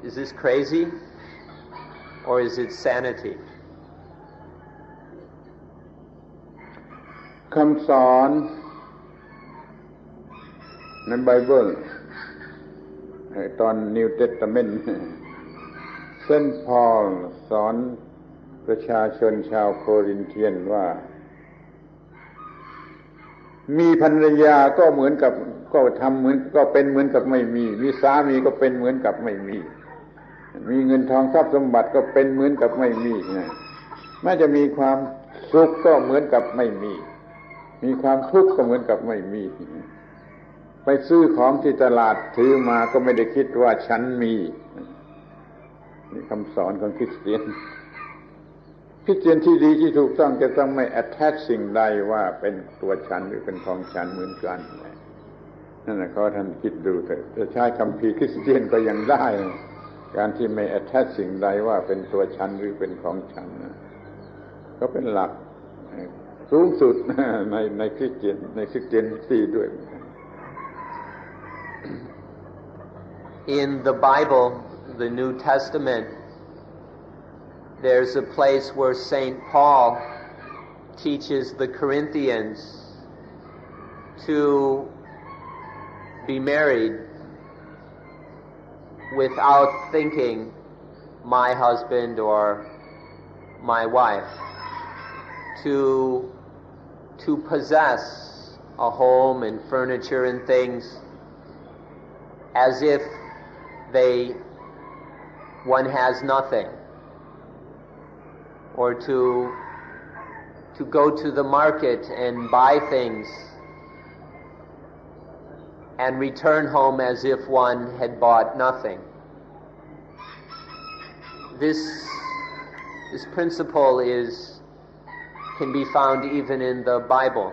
Is this crazy or is it sanity? คำสอนในไบเบิลตอน New Testament เซนต์พอลสอนประชาชนชาวโครินเทียนว่ามีภรรยาก็เหมือนกับก็ทำเหมือนก็เป็นเหมือนกับไม่มีสามีก็เป็นเหมือนกับไม่มีเงินทองทรัพย์สมบัติก็เป็นเหมือนกับไม่มีแม้จะมีความสุขก็เหมือนกับไม่มีความทุกข์ก็เหมือนกับไม่มีไปซื้อของที่ตลาดถือมาก็ไม่ได้คิดว่าฉันมีนี่คำสอนของคริสเตียนที่ดีที่ถูกต้องจะต้องไม่ attach สิ่งใดว่าเป็นตัวฉันหรือเป็นของฉันเหมือนกันนั่นแหละขอท่านคิดดูเถอะจะใช้คัมภีร์คริสเตียนก็ยังได้การที่ไม่ attach สิ่งใดว่าเป็นตัวฉันหรือเป็นของฉันก็เป็นหลักสูงสุดในคริสเตียนที่ด้วย In the Bible, the New Testament, there's a place where St. Paul teaches the Corinthians to be married without thinking my husband or my wife, to possess a home and furniture and things as if one has nothing, or to go to the market and buy things and return home as if one had bought nothing. this principle can be found even in the Bible.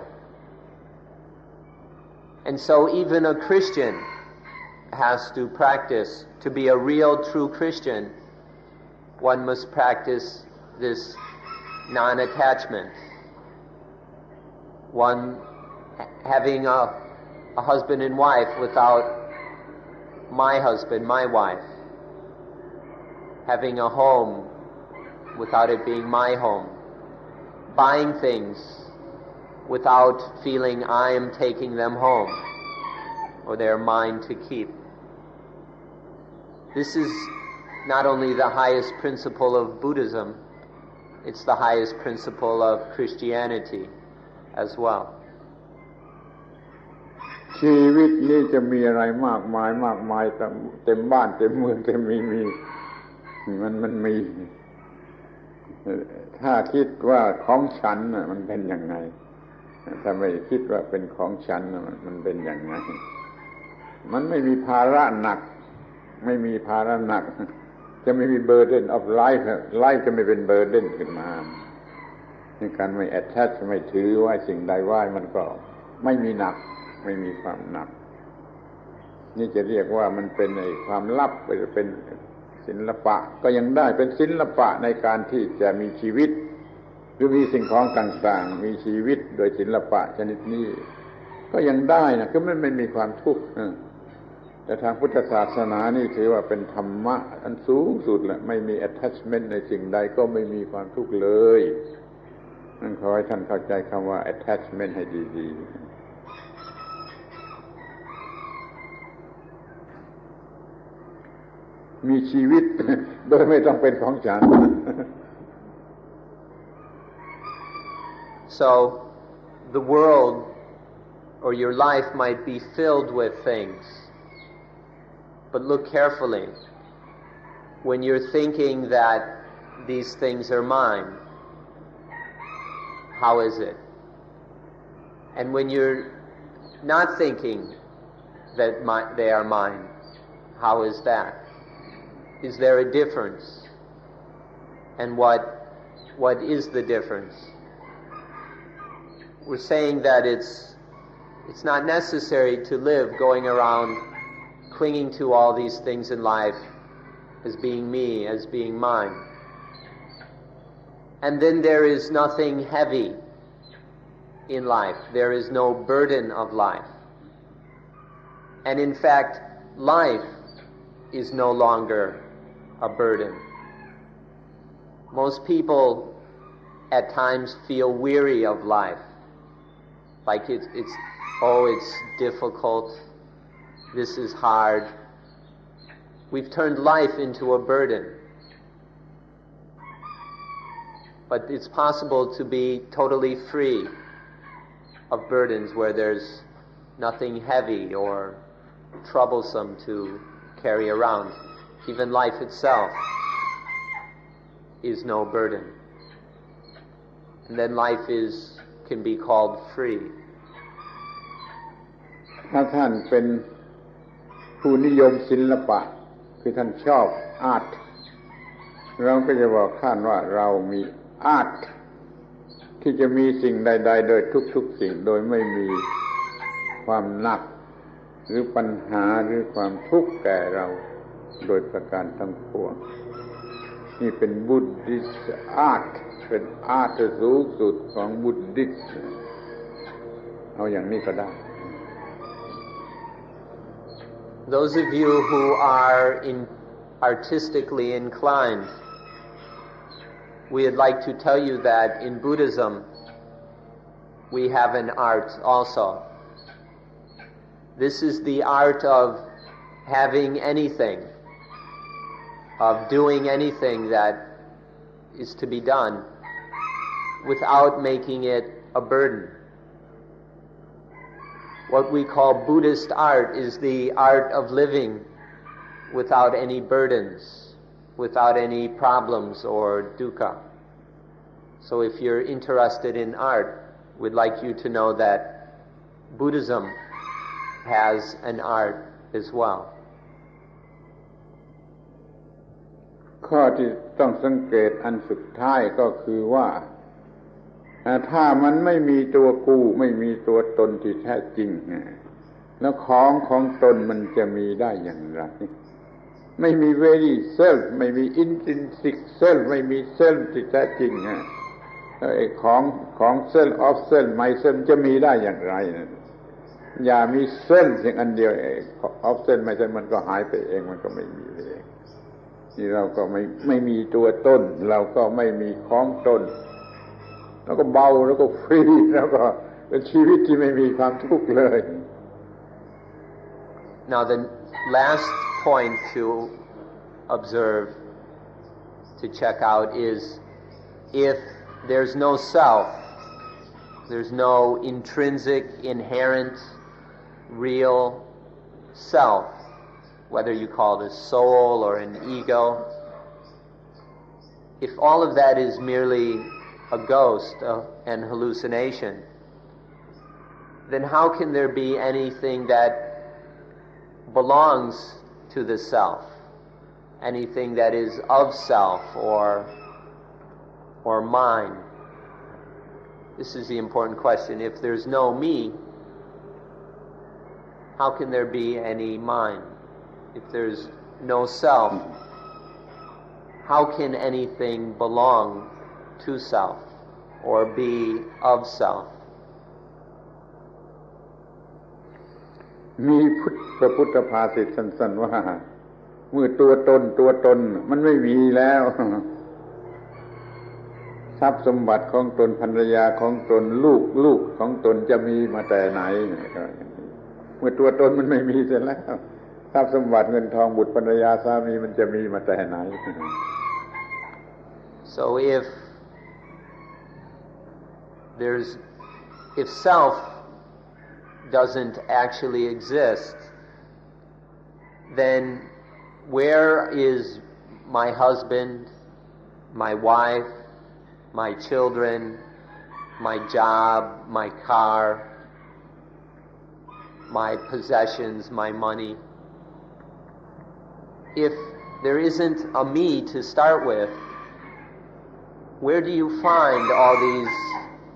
And so even a Christian has to practice. To be a real, true Christian, one must practice this non-attachment. One having a husband and wife without my husband, my wife. Having a home without it being my home. Buying things without feeling I am taking them home or they're mine to keep. This is not only the highest principle of Buddhism, it's the highest principle of Christianity as well. ชีวิตนี้จะมีอะไรมากมายเต็มบ้านเต็มเมืองเต็มมีมันมีถ้าคิดว่าของฉันน่ะมันเป็นยังไงถ้าไม่คิดว่าเป็นของฉันน่ะมันเป็นยังไงมันไม่มีภาระหนักไม่มีภาระหนักจะไม่มี burden of life จะไม่เป็น burden ขึ้นมาในการไม่ attach ไม่ถือว่าสิ่งใดว่ามันก็ไม่มีหนักไม่มีความหนักนี่จะเรียกว่ามันเป็นความลับเป็นศิลปะก็ยังได้เป็นศิลปะในการที่จะมีชีวิตหรือมีสิ่งของต่างๆมีชีวิตโดยศิลปะชนิดนี้ก็ยังได้นะคือมันไม่มีความทุกข์แต่ทางพุทธศาสนานี่ถือว่าเป็นธรรมะอันสูงสุดแหละไม่มี attachment ในสิ่งใดก็ไม่มีความทุกข์เลยนั่นขอให้ท่านเข้าใจคำว่า attachment ให้ดีๆมีชีวิตโดยไม่ต้องเป็นของฉัน So the world or your life might be filled with things, but look carefully. When you're thinking that these things are mine, how is it? And when you're not thinking that they are mine, how is that? Is there a difference? And what is the difference? We're saying that it's not necessary to live going around clinging to all these things in life as being me, as being mine. And then there is nothing heavy in life. There is no burden of life. And in fact, life is no longer a burden. Most people at times feel weary of life. Like it's difficult. This is hard. We've turned life into a burden. But it's possible to be totally free of burdens where there's nothing heavy or troublesome to carry around. Even life itself is no burden. And then life can be called free. ถ้าท่านเป็นผู้นิยมศิลปะคือท่านชอบอาร์ตเราก็จะบอกท่านว่าเรามีอาร์ตที่จะมีสิ่งใดๆโดยทุกๆสิ่งโดยไม่มีความหนักหรือปัญหาหรือความทุกข์แก่เราโดยประการทั้งปวงนี่เป็นบุดดิสต์อาร์ตเป็นอาร์ตสูงสุดของบุดดิสต์เอาอย่างนี้ก็ได้ Those of you who are artistically inclined, we'd like to tell you that in Buddhism we have an art also. This is the art of having anything, of doing anything that is to be done without making it a burden. What we call Buddhist art is the art of living without any burdens, without any problems or dukkha. So if you're interested in art, we'd like you to know that Buddhism has an art as well. ข้อที่ต้องสังเกตอันสุดท้ายก็คือว่าถ้ามันไม่มีตัวกูไม่มีตัวตนที่แท้จริงแล้วของตนมันจะมีได้อย่างไรไม่มี very self ไม่มี intrinsic self ไม่มี self ที่แท้จริงไอ้ของ self of self myself จะมีได้อย่างไรอย่ามี self เพียงอันเดียวof self myself มันก็หายไปเองมันก็ไม่มีเองนี่เราก็ไม่มีตัวตนเราก็ไม่มีของตนแล้วก็เบาแล้วก็ฟรีแล้วก็เป็นชีวิตที่ไม่มีความทุกข์เลย Now the last point to observe, to check out, is if there's no self, there's no intrinsic, inherent, real self, whether you call it a soul or an ego, if all of that is merely a ghost and hallucination, then how can there be anything that belongs to the self, anything that is of self or mine? This is the important question. If there's no me, how can there be any mine? If there's no self, how can anything belong to self or be of self? มีพระพุทธภาษิตสั้นๆว่าเมื่อตัวตนมันไม่มีแล้วทรัพย์สมบัติของตนภรรยาของตนลูกของตนจะมีมาแต่ไหนเมื่อตัวตนมันไม่มีเสร็จแล้วทรัพย์สมบัติเงินทองบุตรภรรยาสามีมันจะมีมาแต่ไหน So if self doesn't actually exist, then where is my husband, my wife, my children, my job, my car, my possessions, my money? If there isn't a me to start with, where do you find all these,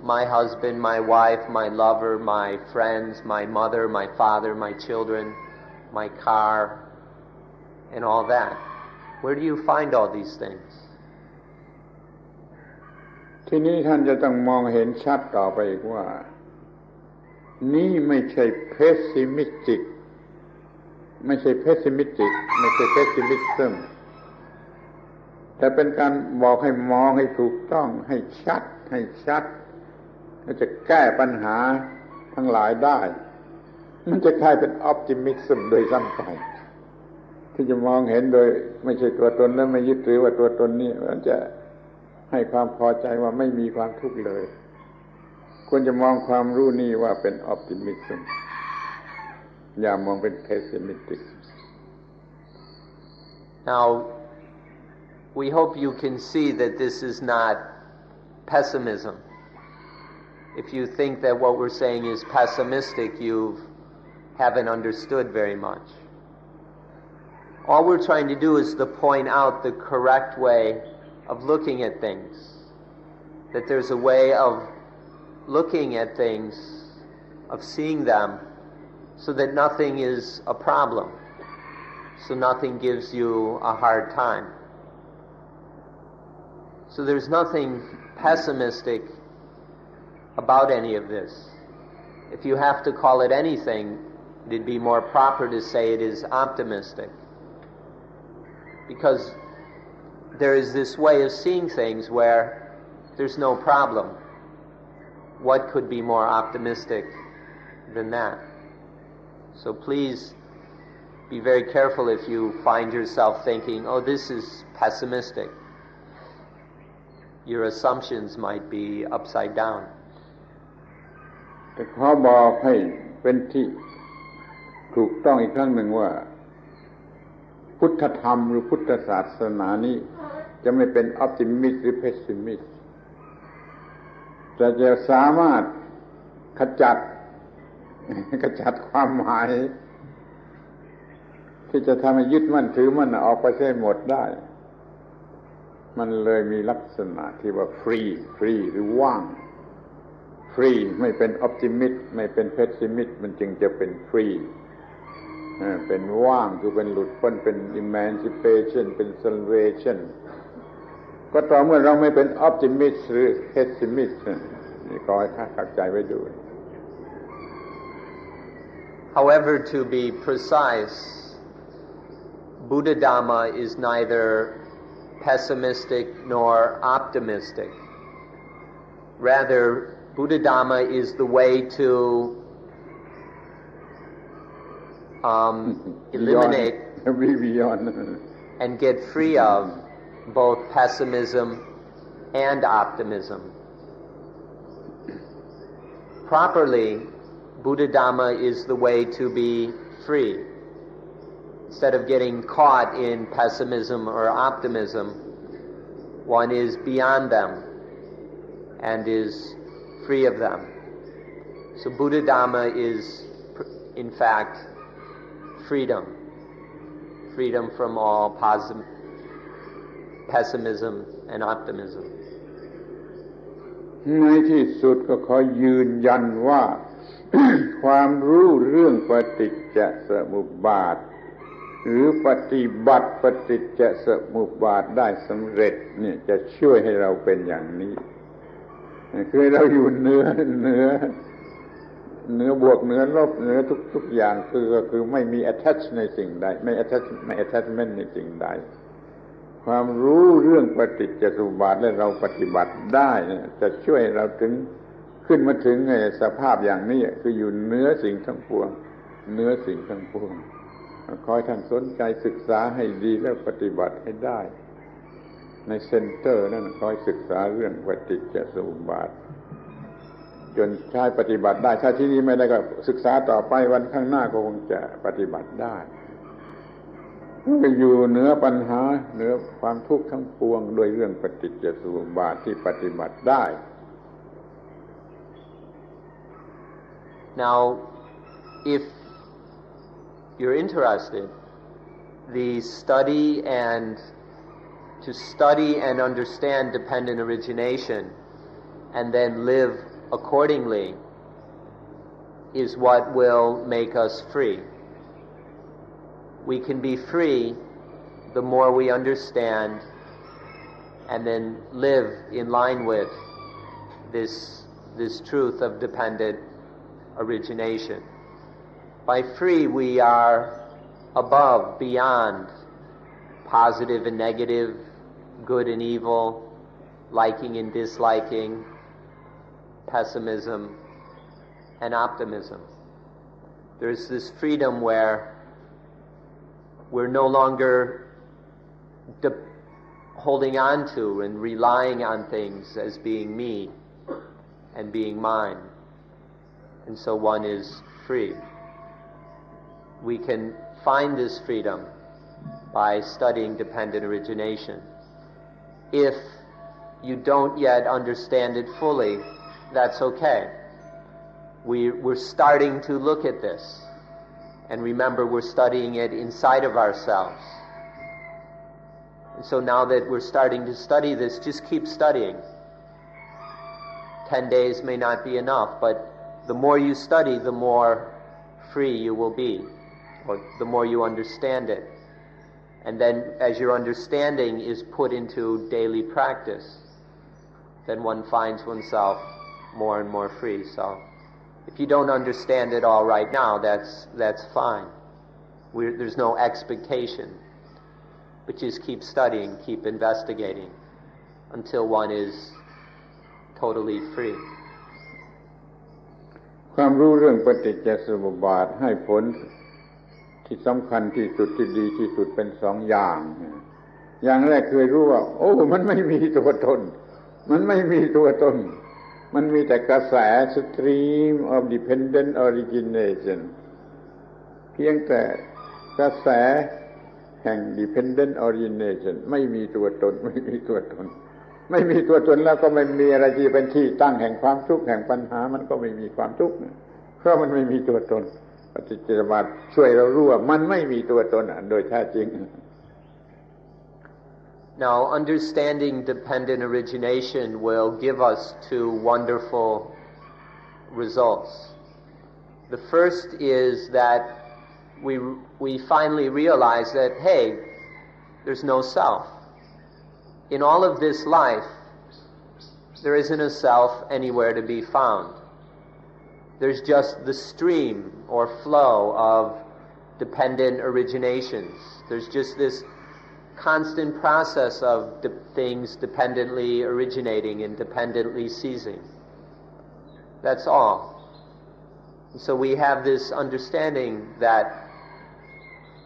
my husband, my wife, my lover, my friends, my mother, my father, my children, my car, and all that? Where do you find all these things? ทีนี้ท่านจะต้องมองเห็นชัดต่อไปอีกว่านี่ไม่ใช่ pessimistic ไม่ใช่ pessimism แต่เป็นการบอกให้มองให้ถูกต้องให้ชัดแล้วจะแก้ปัญหาทั้งหลายได้มันจะกลายเป็น optimism โดยซ้ำไปที่จะมองเห็นโดยไม่ใช่ตัวตนและไม่ยึดถือว่าตัวตนนี้มันจะให้ความพอใจว่าไม่มีความทุกข์เลยควรจะมองความรู้นี่ว่าเป็น optimism อย่ามองเป็น pessimistic. Now, we hope you can see that this is not pessimism. If you think that what we're saying is pessimistic, you haven't understood very much. All we're trying to do is to point out the correct way of looking at things, that there's a way of looking at things, of seeing them, so that nothing is a problem, so nothing gives you a hard time. So there's nothing pessimistic about any of this. If you have to call it anything, it'd be more proper to say it is optimistic. Because there is this way of seeing things where there's no problem. What could be more optimistic than that? So please be very careful if you find yourself thinking, oh, this is pessimistic. Your assumptions might be upside down. แต่ขอบอกให้เป็นที่ถูกต้องอีกครั้งหนึ่งว่าพุทธธรรมหรือพุทธศาสนานี้จะไม่เป็น optimist หรือ pessimist แต่จะสามารถขจัดความหมายที่จะทำให้ยึดมั่นถือมั่นออกไปให้หมดได้ มันเลยมีลักษณะที่ว่าฟรีหรือว่างฟรีไม่เป็นออพติมิสต์ไม่เป็นเพสซิมิสต์มันจึงจะเป็นฟรีเป็นว่างคือเป็นหลุดพ้นเป็น emancipation เป็น salvation ก็ต่อเมื่อเราไม่เป็นออพติมิสต์หรือ pessimist นี่ก็ให้เข้าใจไว้ดู However, to be precise, Buddha Dhamma is neither pessimistic nor optimistic. Rather, Buddha Dhamma is the way to eliminate and get free of both pessimism and optimism. Properly, Buddha Dhamma is the way to be free. Instead of getting caught in pessimism or optimism, one is beyond them and is free of them. So Buddha Dhamma is, in fact, freedom from all pessimism and optimism. ในที่สุดก็ขอยืนยันว่า ความรู้เรื่องปฏิจจสมุปบาทหรือปฏิบัติปฏิจจสมุปบาทได้สำเร็จเนี่ยจะช่วยให้เราเป็นอย่างนี้คือเราอยู่เหนือบวกเหนือลบเหนือทุกอย่างคือไม่มี attach ในสิ่งใดไม่ attachment ในสิ่งใดความรู้เรื่องปฏิจจสมุปบาทและเราปฏิบัติได้จะช่วยเราถึงขึ้นมาถึงสภาพอย่างนี้คืออยู่เหนือสิ่งทั้งปวงเหนือสิ่งทั้งปวงขอให้ท่านสนใจศึกษาให้ดีแล้วปฏิบัติให้ได้ในเซ็นเตอร์นั่นขอให้ศึกษาเรื่องปฏิจจสมุปบาทจนใช้ปฏิบัติได้ถ้าที่นี้ไม่ได้ก็ศึกษาต่อไปวันข้างหน้าก็คงจะปฏิบัติได้ก็อยู่เหนือปัญหาเหนือความทุกข์ทั้งปวงโดยเรื่องปฏิจจสมุปบาทที่ปฏิบัติได้ Now, if you're interested, to study and understand dependent origination and then live accordingly is what will make us free. We can be free the more we understand and then live in line with this truth of dependent origination. By free, we are above, beyond positive and negative, good and evil, liking and disliking, pessimism and optimism. There's this freedom where we're no longer holding on to and relying on things as being me and being mine. And so one is free. We can find this freedom by studying dependent origination. If you don't yet understand it fully, that's okay. We're starting to look at this. And remember, we're studying it inside of ourselves. And so now that we're starting to study this, just keep studying. 10 days may not be enough, but the more you study, the more free you will be, or the more you understand it. And then as your understanding is put into daily practice, then one finds oneself more and more free. So if you don't understand it all right now, that's fine. There's no expectation. But just keep studying, keep investigating, until one is totally free. ความรู้เรื่องปฏิจจสมุปบาทให้ผลที่สำคัญที่สุดที่ดีที่สุดเป็นสองอย่างอย่างแรกเคยรู้ว่าโอ้มันไม่มีตัวตนมันไม่มีตัวตนมันมีแต่กระแส stream of dependent origination เพียงแต่กระแสแห่ง dependent origination ไม่มีตัวตนไม่มีตัวตนไม่มีตัวตนแล้วก็ไม่มีอะไรที่เป็นที่ตั้งแห่งความทุกข์แห่งปัญหามันก็ไม่มีความทุกข์เพราะมันไม่มีตัวตนปฏิจจสมุปบาทช่วยเรารู้ว่ามันไม่มีตัวตนโดยแท้จริง Now, understanding dependent origination will give us two wonderful results. The first is that we finally realize that, hey, there's no self. In all of this life, there isn't a self anywhere to be found. There's just the stream or flow of dependent originations. There's just this constant process of things dependently originating and dependently ceasing. That's all. So we have this understanding that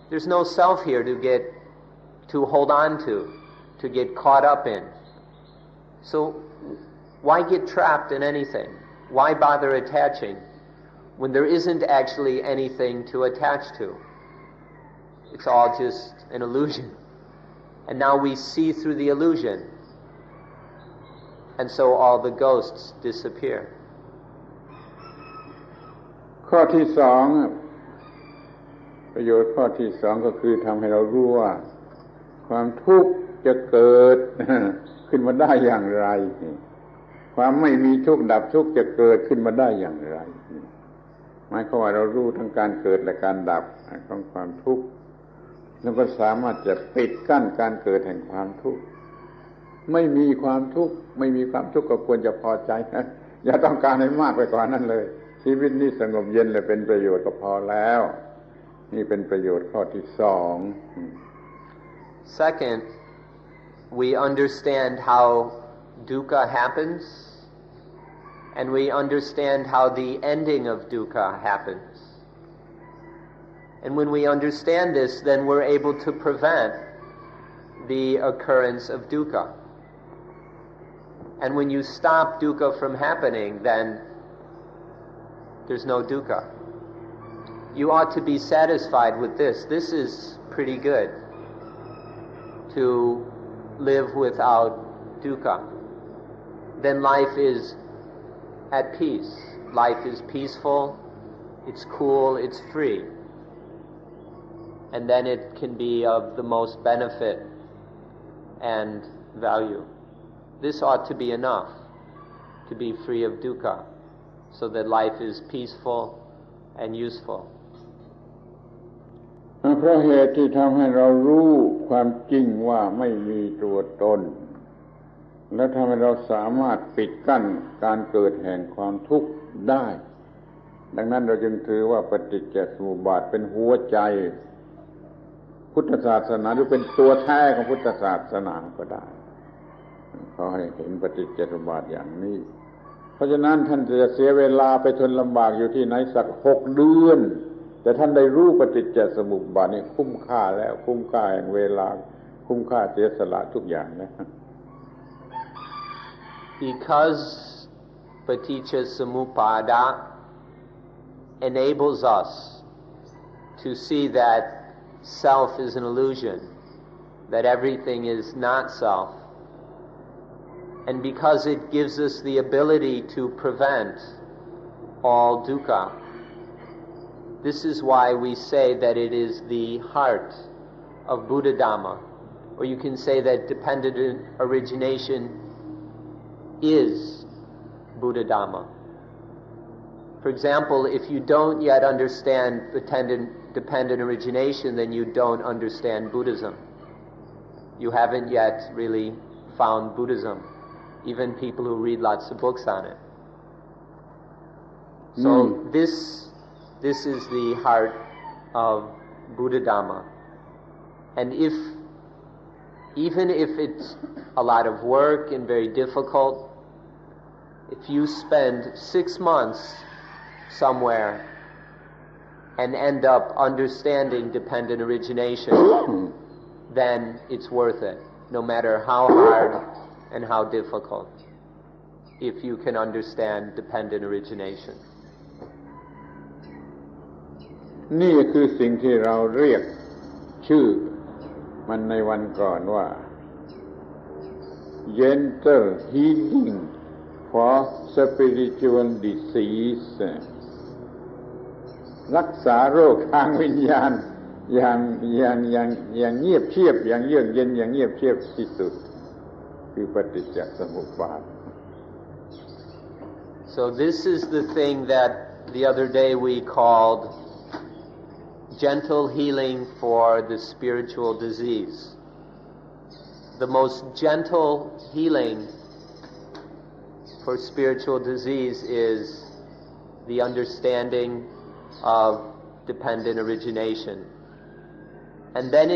there's no self here to hold on to get caught up in. So why get trapped in anything? Why bother attaching when there isn't actually anything to attach to? It's all just an illusion. And now we see through the illusion. And so all the ghosts disappear. ข้อที่สองประโยชน์ข้อที่สองก็คือทำให้เรารู้ว่าความทุกข์จะเกิด ขึ้นมาได้อย่างไรความไม่มีทุกข์ดับทุกข์จะเกิดขึ้นมาได้อย่างไรหมายความว่าเรารู้ทั้งการเกิดและการดับของความทุกข์แล้วก็สามารถจะปิดกั้นการเกิดแห่งความทุกข์ไม่มีความทุกข์ก็ควรจะพอใจนะอย่าต้องการให้มากไปกว่านั้นเลยชีวิตนี้สงบเย็นและเป็นประโยชน์ก็พอแล้วนี่เป็นประโยชน์ข้อที่สอง Second, we understand how dukkha happens, and we understand how the ending of dukkha happens. And when we understand this, then we're able to prevent the occurrence of dukkha. And when you stop dukkha from happening, then there's no dukkha. You ought to be satisfied with this. This is pretty good, to live without dukkha. Then life is at peace. Life is peaceful, it's cool, it's free. And then it can be of the most benefit and value. This ought to be enough to be free of dukkha, so that life is peaceful and useful. เพราะเหตุที่ทำให้เรารู้ความจริงว่าไม่มีตัวตนและทำให้เราสามารถปิดกั้นการเกิดแห่งความทุกข์ได้ดังนั้นเราจึงถือว่าปฏิจจสมุปบาทเป็นหัวใจพุทธศาสนาหรือเป็นตัวแท้ของพุทธศาสนาก็ได้ขอให้เห็นปฏิจจสมุปบาทอย่างนี้เพราะฉะนั้นท่านจะเสียเวลาไปทนลำบากอยู่ที่ไหนสัก6 เดือนแต่ท่านได้รู้ปฏิจจสมุปบาทนี่คุ้มค่าแล้วคุ้มค่าแห่งเวลาคุ้มค่าเสียสละทุกอย่างนะ Because paticca samuppada enables us to see that self is an illusion, that everything is not self, and because it gives us the ability to prevent all dukkha. This is why we say that it is the heart of Buddha Dhamma, or you can say that dependent origination is Buddha Dhamma. For example, if you don't yet understand dependent origination, then you don't understand Buddhism. You haven't yet really found Buddhism, even people who read lots of books on it. So this is the heart of Buddha Dhamma. And even if it's a lot of work and very difficult, if you spend 6 months somewhere and end up understanding dependent origination, then it's worth it, no matter how hard and how difficult, if you can understand dependent origination. นี่คือสิ่งที่เราเรียกชื่อมันในวันก่อนว่า Gentle Healing for Spiritual Disease รักษาโรคทางวิญญาณ อย่างเงียบเชียบอย่างเยือกเย็นอย่างเงียบเชียบที่สุดคือปฏิจจสมุปบาท So this is the thing that the other day we called gentle healing for the spiritual disease. The most gentle healing for spiritual disease is the understanding of dependent origination. And then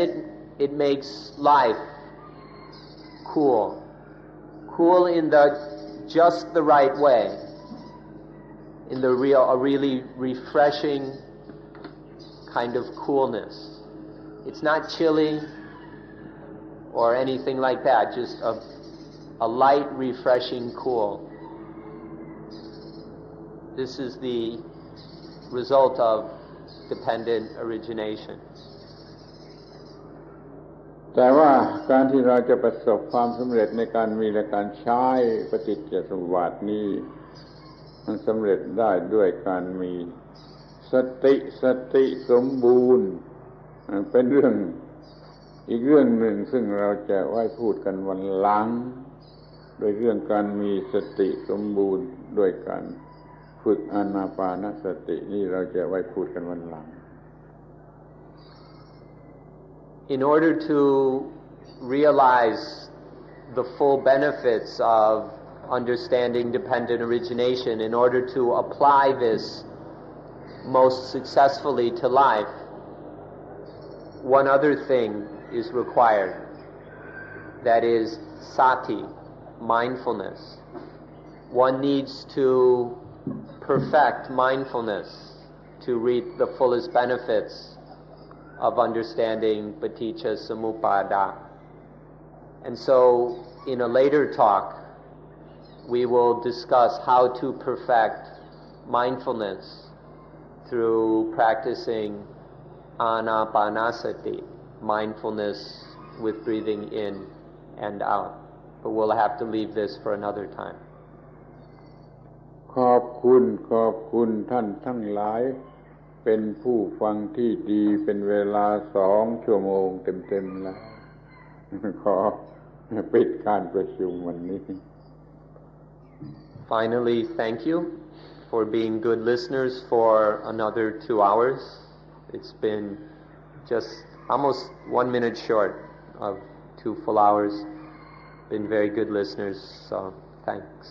it makes life cool in just the right way, in a really refreshing kind of coolness. It's not chilly or anything like that, just a light, refreshing cool. This is the result of dependent origination. แต่ว่าการที่เราจะประสบความสำเร็จในการมีและการใช้ปฏิจจสมุปบาทนี้มันสำเร็จได้ด้วยการมีสติสมบูรณ์เป็นเรื่องอีกเรื่องหนึ่งซึ่งเราจะไว้พูดกันวันหลังโดยเรื่องการมีสติสมบูรณ์ด้วยการฝึกอานาปานสตินี่เราจะไว้พูดกันวันหลัง In order to realize the full benefits of understanding dependent origination, in order to apply this most successfully to life, one other thing is required. That is sati, mindfulness. One needs to perfect mindfulness to reap the fullest benefits of understanding paticca samuppada. And so, in a later talk, we will discuss how to perfect mindfulness through practicing anapanasati, mindfulness with breathing in and out. But we'll have to leave this for another time. ขอบคุณท่านทั้งหลายเป็นผู้ฟังที่ดีเป็นเวลา2 ชั่วโมงเต็มๆแล้วขอปิดการประชุมวันนี้ Finally, thank you for being good listeners for another 2 hours. It's been just almost 1 minute short of 2 full hours. Been very good listeners, so thanks.